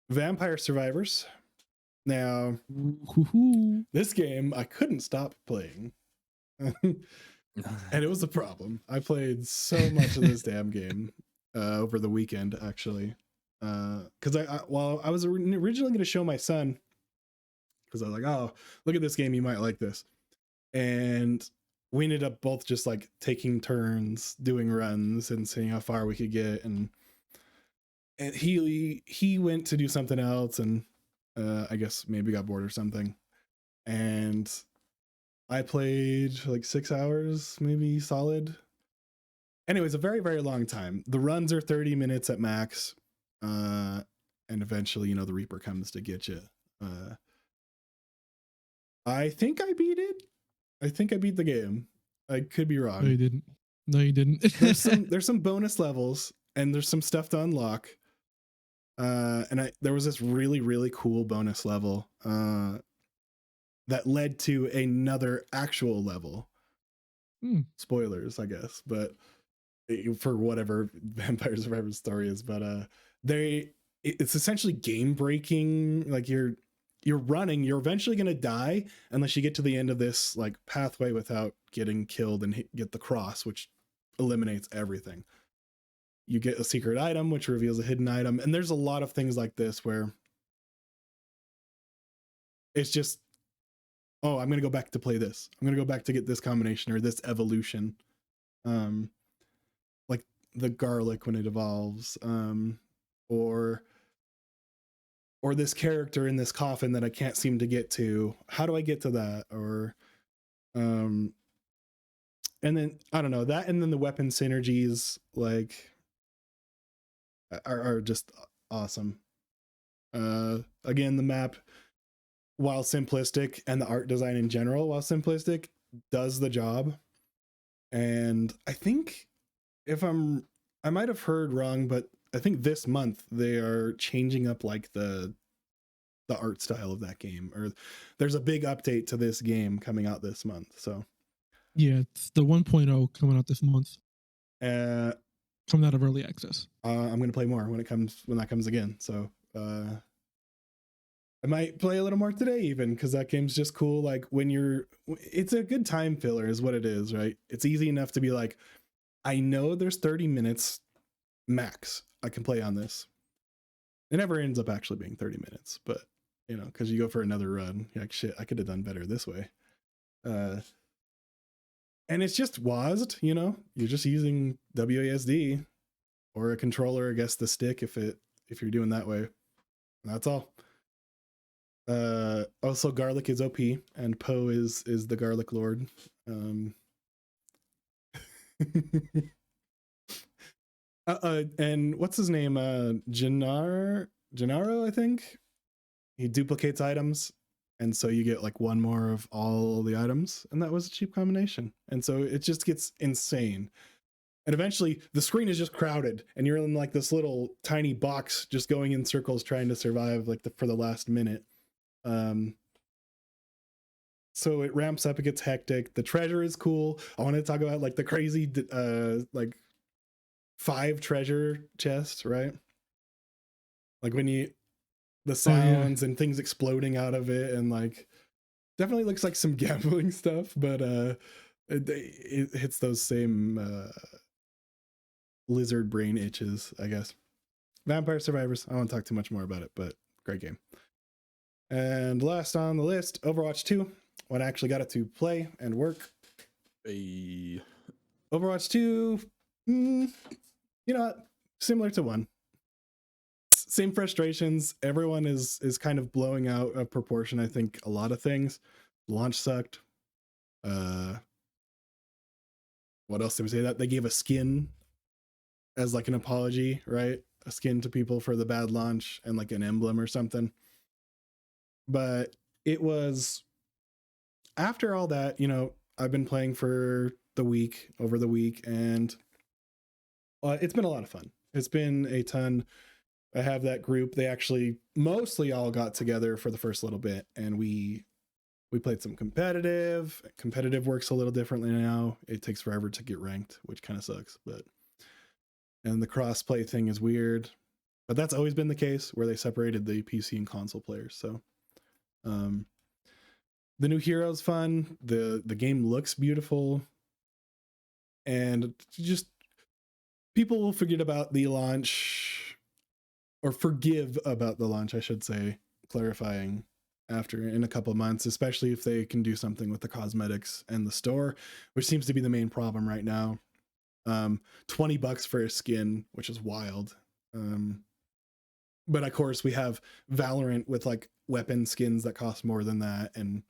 S1: Vampire Survivors. Now, this game I couldn't stop playing. And it was a problem. I played so much of this damn game over the weekend, actually. Because I was originally going to show my son, because I was like, oh, look at this game, you might like this. And we ended up both just like taking turns doing runs and seeing how far we could get. And he went to do something else, and I guess maybe got bored or something. And I played like 6 hours, maybe solid. Anyways, a very, very long time. The runs are 30 minutes at max. And eventually, the Reaper comes to get you. I think I beat it. I think I beat the game. I could be wrong.
S3: No, you didn't.
S1: There's some bonus levels, and there's some stuff to unlock. And there was this really, really cool bonus level that led to another actual level. Spoilers, I guess, but for whatever Vampire Survivor story is, but it's essentially game breaking. Like, you're running, you're eventually going to die unless you get to the end of this like pathway without getting killed and get the cross, which eliminates everything. You get a secret item, which reveals a hidden item. And there's a lot of things like this where it's just, oh, I'm going to go back to play this. I'm going to go back to get this combination or this evolution. Like the garlic when it evolves, or this character in this coffin that I can't seem to get to. How do I get to that? Or, and then I don't know that. And then the weapon synergies, like, are just awesome. Again, the map, while simplistic, and the art design in general, while simplistic, does the job. And I think I might have heard wrong, but I think this month they are changing up like the art style of that game, or there's a big update to this game coming out this month. So
S3: Yeah, it's the 1.0 coming out this month.
S1: Uh,
S3: Coming out of early access.
S1: I'm gonna play more when that comes again. So I might play a little more today even, because that game's just cool. Like it's a good time filler is what it is, right? It's easy enough to be like, I know there's 30 minutes max I can play on this. It never ends up actually being 30 minutes, but you know, because you go for another run, you're like, shit, I could have done better this way. And it's just WASD, you know, you're just using WASD or a controller against the stick if you're doing that way. That's all. Also Garlic is OP and Poe is the Garlic Lord. And what's his name? Gennaro, I think. He duplicates items, and so you get like one more of all the items, and that was a cheap combination. And so it just gets insane. And eventually the screen is just crowded, and you're in like this little tiny box just going in circles trying to survive like for the last minute. So it ramps up, it gets hectic. The treasure is cool. I want to talk about like the crazy like 5 treasure chests, right? Like when the sounds and things exploding out of it, and like definitely looks like some gambling stuff, but it hits those same lizard brain itches, I guess. Vampire Survivors, I won't talk too much more about it, but great game. And last on the list, Overwatch 2, when I actually got it to play and work. Overwatch 2, you know, similar to 1. Same frustrations. Everyone is kind of blowing out of proportion, I think, a lot of things. Launch sucked. What else did we say? That they gave a skin as like an apology, right? A skin to people for the bad launch and like an emblem or something. But it was after all that, you know, I've been playing for over the week, and it's been a lot of fun. It's been a ton. I have that group. They actually mostly all got together for the first little bit, and we played some competitive. Competitive works a little differently now. It takes forever to get ranked, which kind of sucks, and the cross-play thing is weird, but that's always been the case where they separated the PC and console players. So the new hero's fun. The game looks beautiful, and just people will forget about the launch, or forgive about the launch, I should say, clarifying, after in a couple of months, especially if they can do something with the cosmetics and the store, which seems to be the main problem right now. $20 for a skin, which is wild. But of course we have Valorant with like weapon skins that cost more than that, and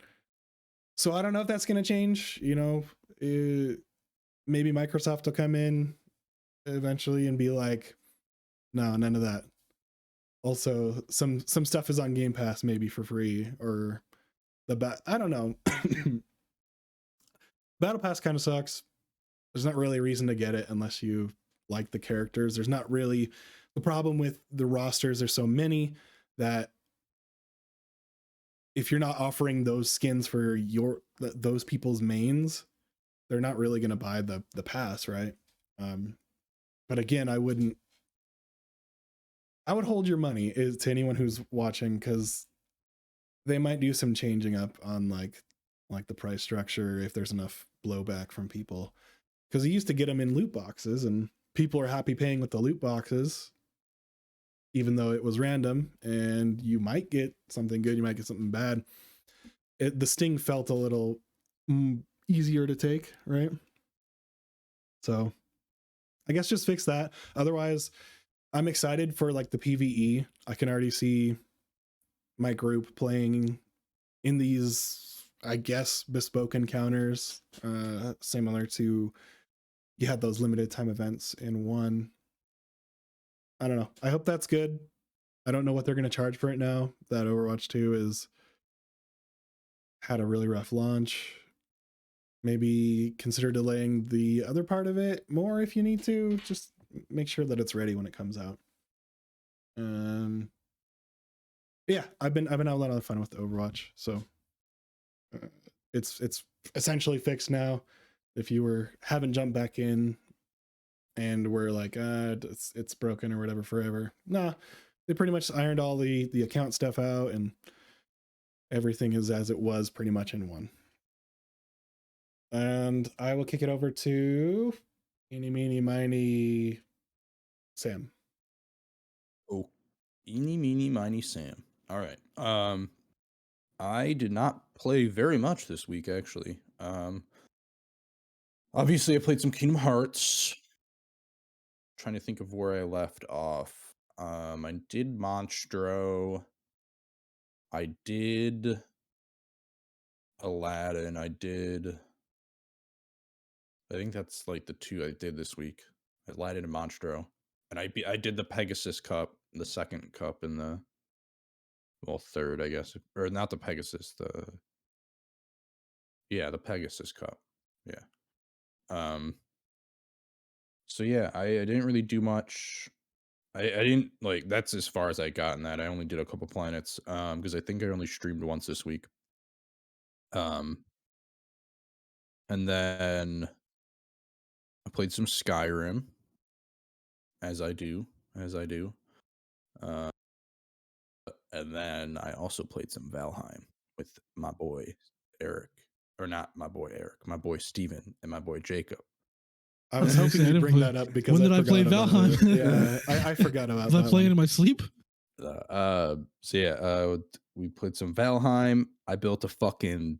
S1: so I don't know if that's going to change. You know, maybe Microsoft will come in eventually and be like, no, none of that. Also, some stuff is on Game Pass maybe for free, or I don't know. Battle Pass kind of sucks. There's not really a reason to get it unless you like the characters. There's not really the problem with the rosters. There's so many that if you're not offering those skins for those people's mains, they're not really going to buy the pass, right? But again, I would hold your money to anyone who's watching, because they might do some changing up on like the price structure if there's enough blowback from people, because you used to get them in loot boxes and people are happy paying with the loot boxes, even though it was random, and you might get something good, you might get something bad. The sting felt a little easier to take, right? So I guess just fix that. Otherwise, I'm excited for like the PvE. I can already see my group playing in these, I guess, bespoke encounters, similar to you had those limited time events in 1. I don't know. I hope that's good. I don't know what they're going to charge for it now that Overwatch 2 had a really rough launch. Maybe consider delaying the other part of it more if you need to. Just make sure that it's ready when it comes out. Yeah, I've been having a lot of fun with Overwatch, so it's essentially fixed now. if you haven't jumped back in and were like, it's broken or whatever forever. Nah, they pretty much ironed all the account stuff out, and everything is as it was pretty much in one. And I will kick it over to eeny, meeny, miny, Sam.
S2: Oh, eeny, meeny, miny, Sam. All right. I did not play very much this week, actually. Obviously, I played some Kingdom Hearts. Trying to think of where I left off. I did Monstro. I did Aladdin. I think that's like the two I did this week. Aladdin and Monstro. And I did the Pegasus Cup, the second cup in the third, I guess. Or not the Pegasus, the Pegasus Cup. Yeah. So yeah, I didn't really do much. I didn't like that's as far as I got in that. I only did a couple planets because I think I only streamed once this week. And then I played some Skyrim as I do. Uh and then I also played some Valheim with my boy Eric, or not my boy Eric, my boy Steven and my boy Jacob.
S1: I was hoping you'd bring that up because
S3: when did I play
S1: forgot about
S3: Valheim?
S1: it. Yeah, I forgot about
S3: Was
S1: that.
S3: I playing
S1: one.
S3: in my sleep?
S2: We played some Valheim. I built a fucking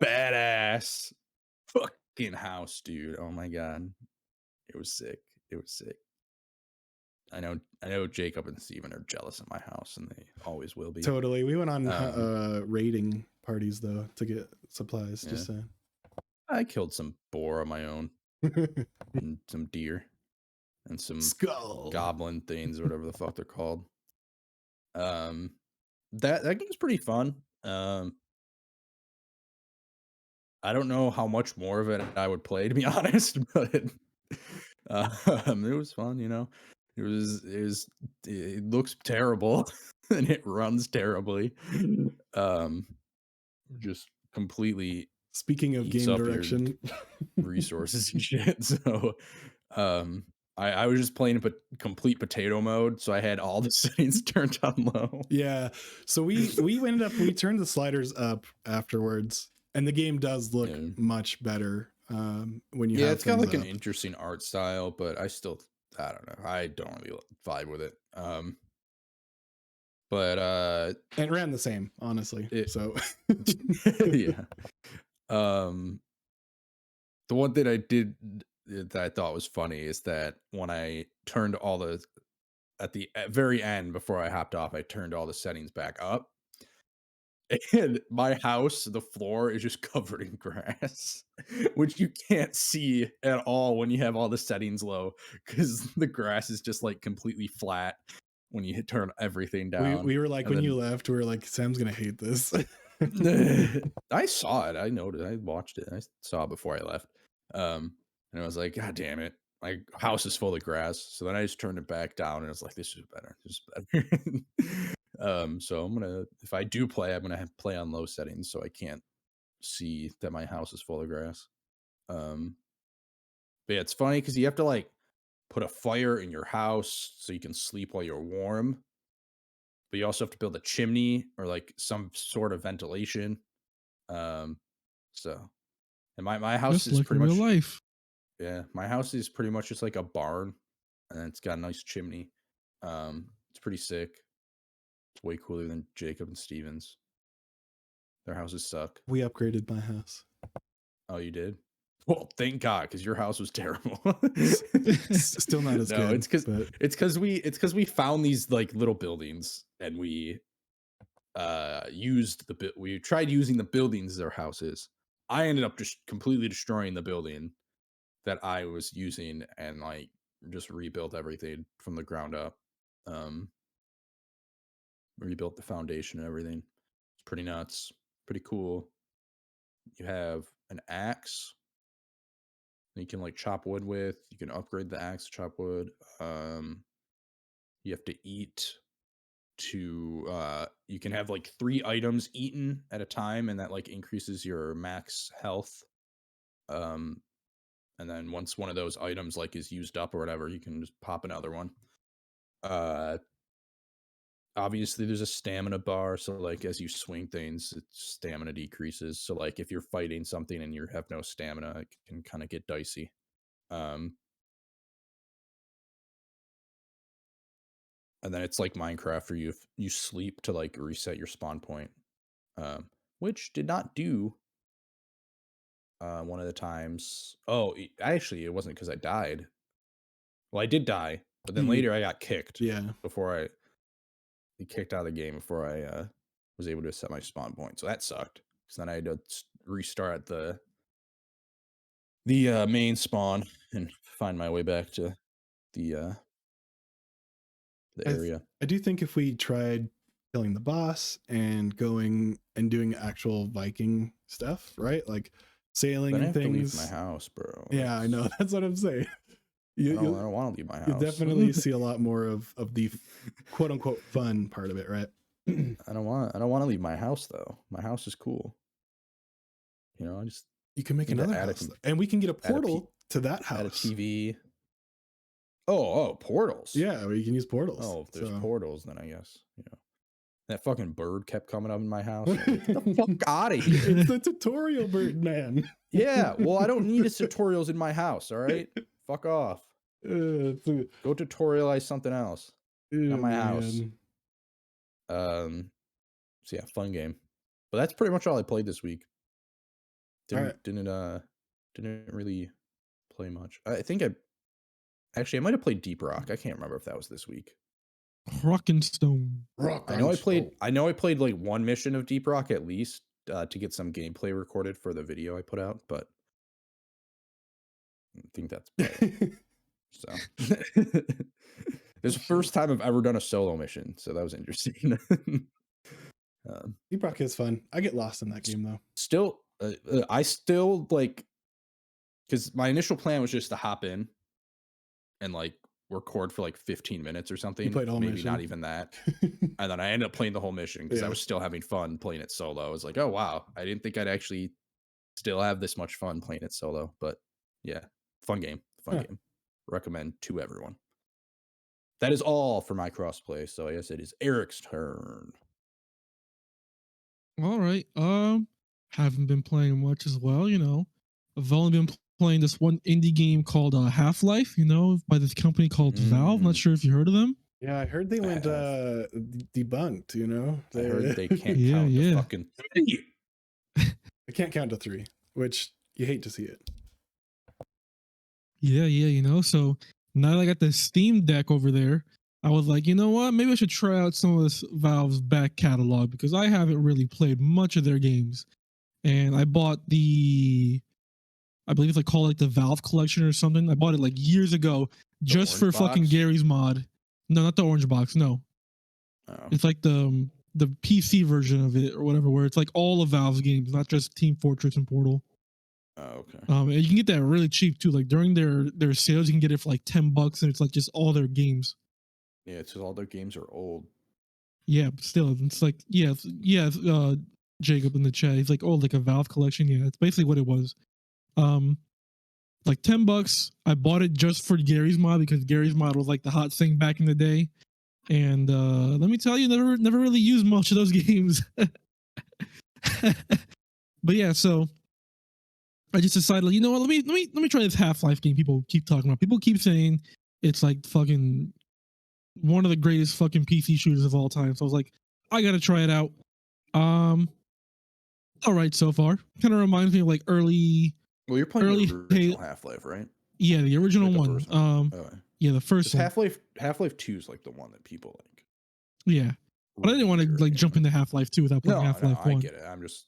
S2: badass fucking house, dude. Oh my god. It was sick. I know Jacob and Steven are jealous of my house, and they always will be.
S1: Totally. We went on raiding parties though to get supplies. Just saying.
S2: I killed some boar on my own, and some deer, and some
S1: skull
S2: goblin things, or whatever the fuck they're called. That game's pretty fun. I don't know how much more of it I would play, to be honest, but it was fun, you know. It looks terrible and it runs terribly. Just completely
S1: speaking of game direction
S2: resources and shit. So I was just playing complete potato mode, so I had all the settings turned on low.
S1: Yeah, so we turned the sliders up afterwards, and the game does look much better when you have
S2: it's got like
S1: up.
S2: an interesting art style, but I don't know, I don't really vibe with it. But
S1: it ran the same, honestly. So
S2: yeah. The one thing I did that I thought was funny is that when I turned at the very end, before I hopped off, I turned all the settings back up, and my house, the floor is just covered in grass, which you can't see at all when you have all the settings low, because the grass is just like completely flat when you turn everything down.
S1: We were like, when you left, we were like, Sam's gonna hate this.
S2: I saw it. I noticed. I watched it. I saw it before I left. And I was like, God damn it. My house is full of grass. So then I just turned it back down, and I was like, this is better. So if I do play, I'm gonna play on low settings so I can't see that my house is full of grass. But yeah, it's funny because you have to like put a fire in your house so you can sleep while you're warm. But you also have to build a chimney or like some sort of ventilation. And my house
S3: just
S2: is
S3: like
S2: pretty much
S3: real life.
S2: Yeah, my house is pretty much just like a barn, and it's got a nice chimney. It's pretty sick. It's way cooler than Jacob and Steven's. Their houses suck.
S1: We upgraded my house.
S2: Oh, you did? Well, thank God, because your house was terrible.
S1: Still not as good.
S2: It's because we found these like little buildings, and we we tried using the buildings as our houses. I ended up just completely destroying the building that I was using, and like just rebuilt everything from the ground up. Rebuilt the foundation and everything. It's pretty nuts. Pretty cool. You have an axe you can like chop wood with. You can upgrade the axe to chop wood. You have to eat you can have like 3 items eaten at a time, and that like increases your max health. and then once one of those items like is used up or whatever, you can just pop another one. Obviously there's a stamina bar, so like as you swing things, its stamina decreases. So like if you're fighting something and you have no stamina, it can kind of get dicey. And then it's like Minecraft where you sleep to like reset your spawn point, which did not do one of the times. Oh, actually, it wasn't because I died. Well, I did die, but then later I got kicked.
S1: Yeah.
S2: Before I kicked out of the game before I was able to set my spawn point. So that sucked. So then I had to restart the main spawn and find my way back to the area.
S1: I do think if we tried killing the boss and going and doing actual Viking stuff, right? Like sailing
S2: Then I
S1: and
S2: have
S1: things.
S2: to leave my house, bro.
S1: Yeah, I know. That's what I'm saying.
S2: I don't want to leave my house.
S1: You'll definitely see a lot more of the quote unquote fun part of it, right?
S2: I don't want to leave my house though. My house is cool. You know,
S1: you can make
S2: need to
S1: another
S2: add a
S1: house, and we can get a portal to that
S2: add a
S1: house.
S2: TV. Oh, portals.
S1: Yeah, we can use portals.
S2: Oh, if there's portals, then I guess, you know. That fucking bird kept coming up in my house. Like, get the fuck out of here.
S1: It's the tutorial bird, man.
S2: Yeah, well, I don't need tutorials in my house, all right? Fuck off. Go tutorialize something else. Not my house. So yeah, fun game. But that's pretty much all I played this week. Didn't really play much. I think I might have played Deep Rock. I can't remember if that was this week.
S3: Rock and Stone.
S2: I know I played like one mission of Deep Rock at least to get some gameplay recorded for the video I put out, but I think that's about it. So this is the first time I've ever done a solo mission, so that was interesting.
S1: Deep Rock is fun. I get lost in that game though.
S2: Still, I still like, because my initial plan was just to hop in and like record for like 15 minutes or something.
S1: You played the whole
S2: maybe
S1: mission?
S2: not even that. And then I ended up playing the whole mission because I was still having fun playing it solo. I was like, oh wow, I didn't think I'd actually still have this much fun playing it solo. But yeah, fun game. Game. Recommend to everyone. That is all for my crossplay. So I guess it is Eric's turn.
S3: All right. Haven't been playing much as well. You know, I've only been playing this one indie game called Half-Life. You know, by this company called Valve. Not sure if you heard of them.
S1: Yeah, I heard they went debunked. You know,
S2: I heard they can't count to fucking 3.
S1: They can't count to 3, which you hate to see it.
S3: Yeah, you know, so now that I got the Steam Deck over there, I was like, you know what, maybe I should try out some of this Valve's back catalog because I haven't really played much of their games. And I bought I believe they call it the Valve Collection or something. I bought it like years ago just for fucking Gary's Mod. No, not the orange box, no. Oh. It's like the PC version of it or whatever, where it's like all of Valve's games, not just Team Fortress and Portal.
S2: Oh, okay.
S3: And you can get that really cheap too. Like during their sales, you can get it for like $10, and it's like just all their games.
S2: Yeah, it's just all their games are old.
S3: Yeah, but still, it's like Jacob in the chat, he's like, oh, like a Valve collection. Yeah, it's basically what it was. Like $10. I bought it just for Gary's Mod because Gary's Mod was like the hot thing back in the day. And let me tell you, never really used much of those games. But yeah, so I just decided, like, you know what? Let me try this Half-Life game. People keep talking about. People keep saying it's like fucking one of the greatest fucking PC shooters of all time. So I was like, I gotta try it out. All right so far. Kind of reminds me of like early.
S2: Well, you're playing the original Half-Life, right?
S3: Yeah, the original one. Yeah, the first one.
S2: Half-Life 2 is like the one that people like.
S3: Yeah, but I didn't want to like jump into Half-Life 2 without playing Half-Life 1.
S2: I get it. I'm just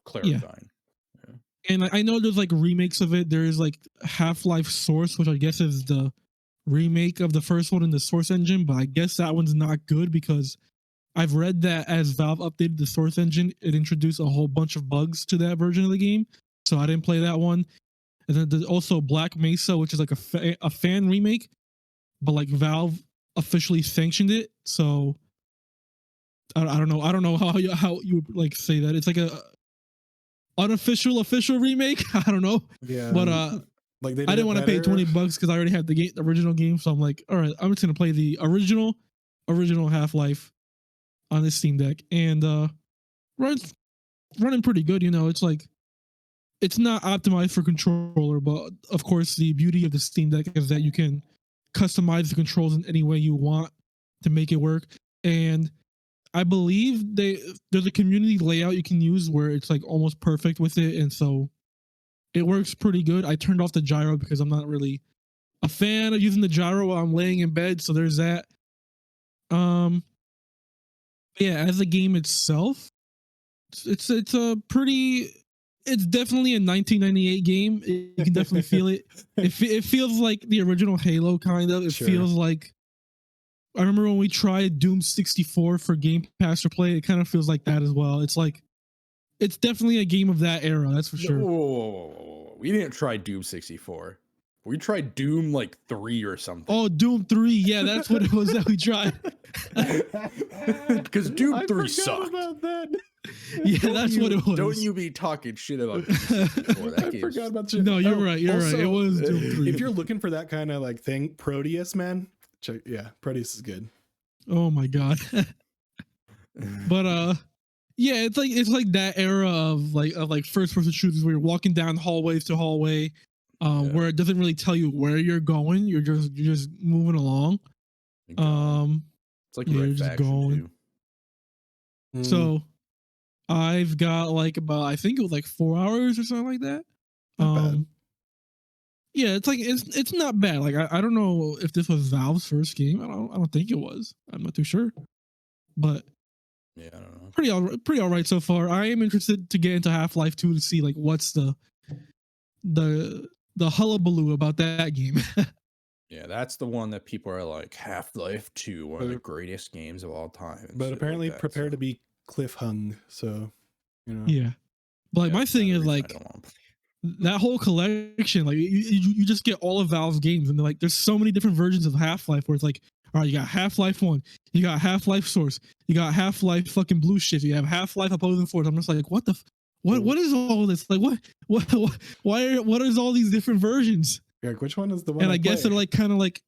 S2: clarifying.
S3: Yeah. And I know there's like remakes of it. There is like Half-Life Source, which I guess is the remake of the first one in the Source engine, but I guess that one's not good because I've read that as Valve updated the Source engine, it introduced a whole bunch of bugs to that version of the game. So I didn't play that one. And then there's also Black Mesa, which is like a fan remake, but like Valve officially sanctioned it. So I don't know how you would like say that. It's like a official remake. I don't know.
S1: Yeah.
S3: But
S1: Like they
S3: I didn't want to pay $20 because I already had the original game. So I'm like, all right, I'm just gonna play the original Half-Life on this Steam Deck, and running pretty good. You know, it's like it's not optimized for controller, but of course the beauty of the Steam Deck is that you can customize the controls in any way you want to make it work. And I believe there's a community layout you can use where it's like almost perfect with it, and so it works pretty good. I turned off the gyro because I'm not really a fan of using the gyro while I'm laying in bed, so there's that. Yeah, as a game itself, it's a pretty. It's definitely a 1998 game. You can definitely feel it. It feels like the original Halo, kind of. It feels like. I remember when we tried Doom 64 for Game Pass or Play. It kind of feels like that as well. It's like, it's definitely a game of that era. That's for sure.
S2: Whoa. We didn't try Doom 64. We tried Doom like 3 or something.
S3: Oh, Doom 3. Yeah, that's what it was that we tried.
S2: Because Doom 3 sucked.
S1: About that.
S3: Yeah, that's what it was.
S2: Don't you be talking shit about Doom 64. That
S1: I forgot about shit.
S3: No, you're right. You're right. It was Doom 3.
S1: If you're looking for that kind of like thing, Proteus, man, check. Yeah, Proteus is good.
S3: Oh my god. But yeah, it's like that era of like first person shooters where you're walking down hallways to hallway, where it doesn't really tell you where you're going. You're just moving along.
S2: It's like
S3: you're
S2: Red
S3: just
S2: Faction
S3: going.
S2: too.
S3: So I've got like about, I think it was like 4 hours or something like that.
S1: Not bad.
S3: Yeah, it's like it's not bad. Like I don't know if this was Valve's first game. I don't think it was. I'm not too sure, but
S2: Yeah, I don't know.
S3: pretty all right so far. I am interested to get into Half-Life 2 to see like what's the hullabaloo about that game.
S2: Yeah, that's the one that people are like, Half-Life 2, one of the greatest games of all time. and
S1: But
S2: shit
S1: apparently
S2: like that,
S1: prepare
S2: so.
S1: to be cliff hung. So, you know.
S3: Yeah, but like
S2: Yeah,
S3: my
S2: that's
S3: thing
S2: another
S3: is
S2: reason I
S3: like
S2: don't wanna play.
S3: that whole collection. Like you just get all of Valve's games, and like there's so many different versions of Half-Life where it's like, all right, you got Half-Life 1, you got Half-Life Source, you got Half-Life fucking Blue Shift, you have Half-Life Opposing Force. I'm just like, what is all this? Like what what is all these different versions?
S1: You're like, which one is the one?
S3: And I guess they're like kind of like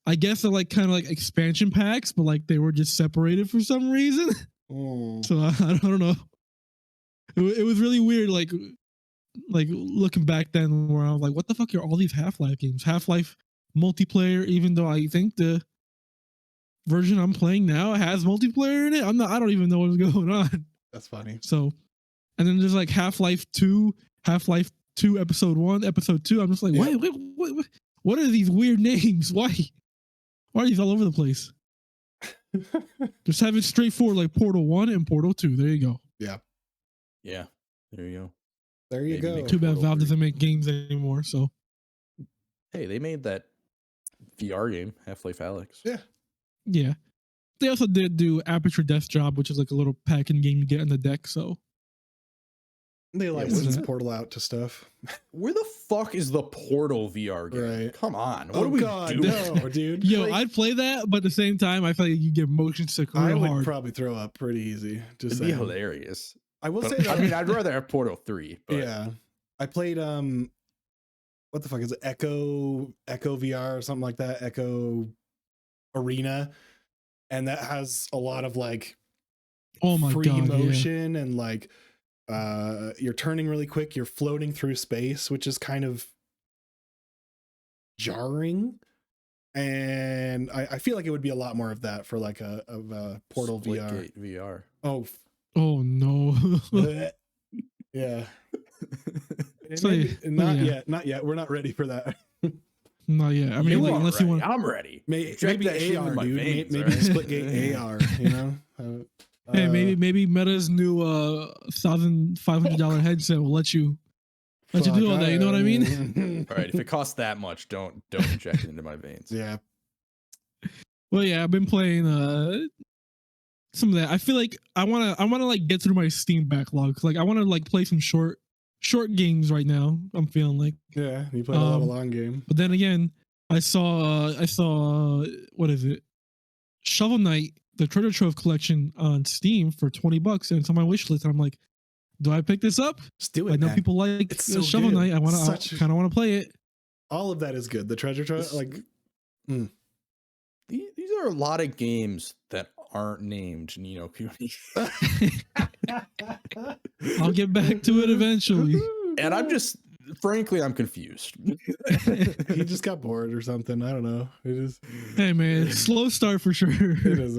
S3: expansion packs, but like they were just separated for some reason. So I don't know. It was really weird, like looking back then, where I was like, what the fuck are all these Half-Life games? Half-Life multiplayer, even though I think the version I'm playing now has multiplayer in it. I don't even know what's going on.
S1: That's funny.
S3: So, and then there's like Half-Life 2 Episode 1, Episode 2. I'm just like,
S1: Yeah.
S3: what are these weird names? Why are these all over the place? Just have it straightforward, like Portal 1 and Portal 2. There you go.
S2: Yeah, there you go.
S1: There you
S2: Maybe
S1: go.
S2: make
S3: Too bad
S2: Portal
S3: Valve
S2: 3.
S3: doesn't make games anymore. So
S2: Hey, they made that VR game, Half-Life Alyx.
S1: Yeah.
S3: yeah, they also did do Aperture Death Job, which is like a little packing game you get on the deck. So
S1: They
S2: what
S1: license
S3: is that?
S1: Portal out to stuff.
S2: Where the fuck is the Portal VR game?
S1: Right.
S2: Come on. What
S1: Oh
S2: are we
S1: God,
S2: doing?
S1: no, dude.
S3: yo,
S1: Like,
S3: I'd play that, but at the same time, I feel like you get motion sick
S1: I
S3: real
S1: would
S3: hard.
S1: probably throw up pretty easy. Just
S2: It'd be
S1: saying.
S2: hilarious.
S1: I will
S2: But,
S1: say that.
S2: I mean, I'd rather have Portal 3. But
S1: yeah, I played what the fuck is it? Echo VR or something like that. Echo Arena, and that has a lot of like
S3: Oh my
S1: free
S3: god, yeah.
S1: motion and like you're turning really quick. You're floating through space, which is kind of jarring. And I feel like it would be a lot more of that for like a Portal VR.
S2: Splitgate VR.
S1: Oh,
S3: Oh no.
S1: bleh. Yeah.
S3: So,
S1: Not
S3: yeah.
S1: yet. Not yet. We're not ready for that.
S3: Not yet. I mean, like,
S2: aren't
S3: unless you
S2: ready.
S3: want.
S2: I'm ready.
S1: Maybe
S2: Inject that shit into
S1: AR,
S2: my
S1: dude.
S2: veins,
S1: Maybe
S2: alright?
S1: Splitgate AR. You know.
S3: Hey, maybe Meta's new $1,500 headset will let you do all that. You know what I mean?
S2: All right, if it costs that much, don't inject it into my veins.
S1: Yeah.
S3: Well, yeah, I've been playing some of that. I feel like I wanna like get through my Steam backlog. Like I wanna like play some short games right now. I'm feeling like.
S1: Yeah. You played a lot of long game.
S3: But then again, I saw what is it? Shovel Knight, the Treasure Trove collection on Steam for $20, and it's on my wish list. And I'm like, do I pick this up?
S1: Just do it.
S3: I know
S1: man.
S3: people like
S1: It's so
S3: Shovel
S1: good.
S3: Knight. I
S1: Such-
S3: kind of want to play it.
S1: all of that is good. The treasure trove, like
S2: these are a lot of games that aren't named Ni no Kuni.
S3: I'll get back to it eventually.
S2: And I'm just, frankly, I'm confused.
S1: He just got bored or something. I don't know. It is.
S3: Hey man, slow start for sure.
S1: It is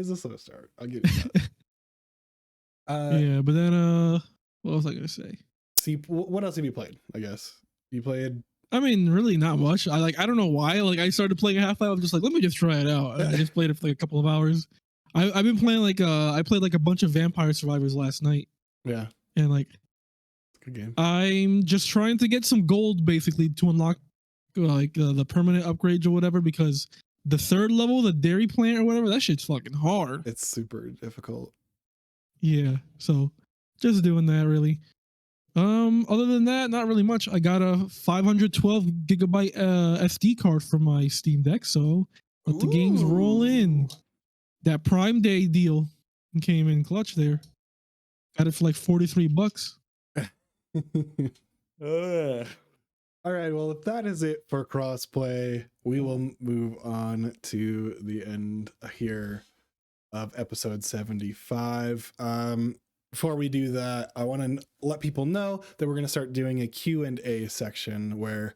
S1: a slow start. I'll give you that.
S3: Yeah, but then what was I gonna say?
S1: See, what else have you played? I guess you played.
S3: I mean, really not much. I don't know why. Like I started playing Half-Life. I'm just like, let me just try it out. And I just played it for like a couple of hours. I've been playing like I played like a bunch of Vampire Survivors last night.
S1: Yeah,
S3: and like
S1: good game.
S3: I'm just trying to get some gold basically to unlock like the permanent upgrades or whatever, because the third level, the dairy plant or whatever, that shit's fucking hard.
S1: It's super difficult.
S3: Yeah, so just doing that really. Other than that, not really much. I got a 512 gigabyte SD card for my Steam Deck, so let the games roll in. That Prime Day deal came in clutch there. Got it for like $43.
S1: All right, well, if that is it for crossplay, we will move on to the end here of episode 75. Before we do that, I want to let people know that we're going to start doing a Q&A section where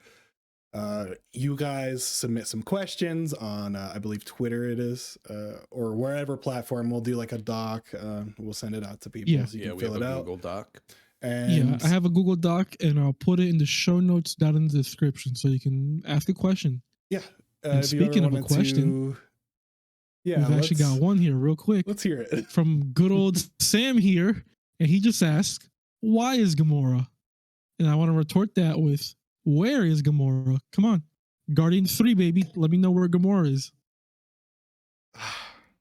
S1: you guys submit some questions on, I believe Twitter it is, or wherever platform. We'll do like a doc. We'll send it out to people so you can fill it out.
S2: Google Doc.
S1: And
S3: yeah, I have a Google Doc, and I'll put it in the show notes down in the description so you can ask a question.
S1: Yeah.
S3: And speaking of a question,
S1: yeah,
S3: we've actually got one here real quick.
S1: Let's hear it.
S3: From good old Sam here, and he just asked, why is Gamora? And I want to retort that with, where is Gamora? Come on. Guardians 3, baby. Let me know where Gamora is.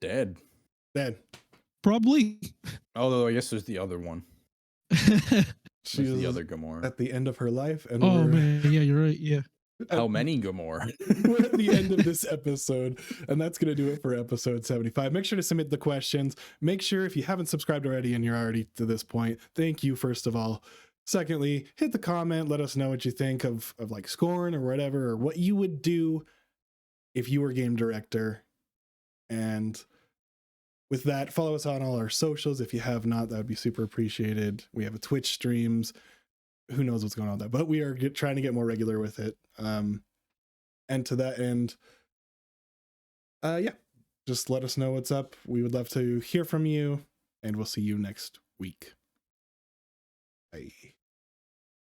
S2: Dead.
S3: Probably.
S2: Although I guess there's the other one.
S1: She's
S2: the other Gamora.
S1: At the end of her life. And
S3: oh, man. Yeah, you're right. Yeah.
S2: How many Gamora?
S1: We're at the end of this episode, and that's going to do it for episode 75. Make sure to submit the questions. Make sure if you haven't subscribed already and you're already to this point, thank you, first of all. Secondly, hit the comment. Let us know what you think of like Scorn or whatever, or what you would do if you were game director. And with that, follow us on all our socials. If you have not, that would be super appreciated. We have a Twitch streams. Who knows what's going on there, but we are trying to get more regular with it. And to that end, yeah, just let us know what's up. We would love to hear from you, and we'll see you next week. Bye.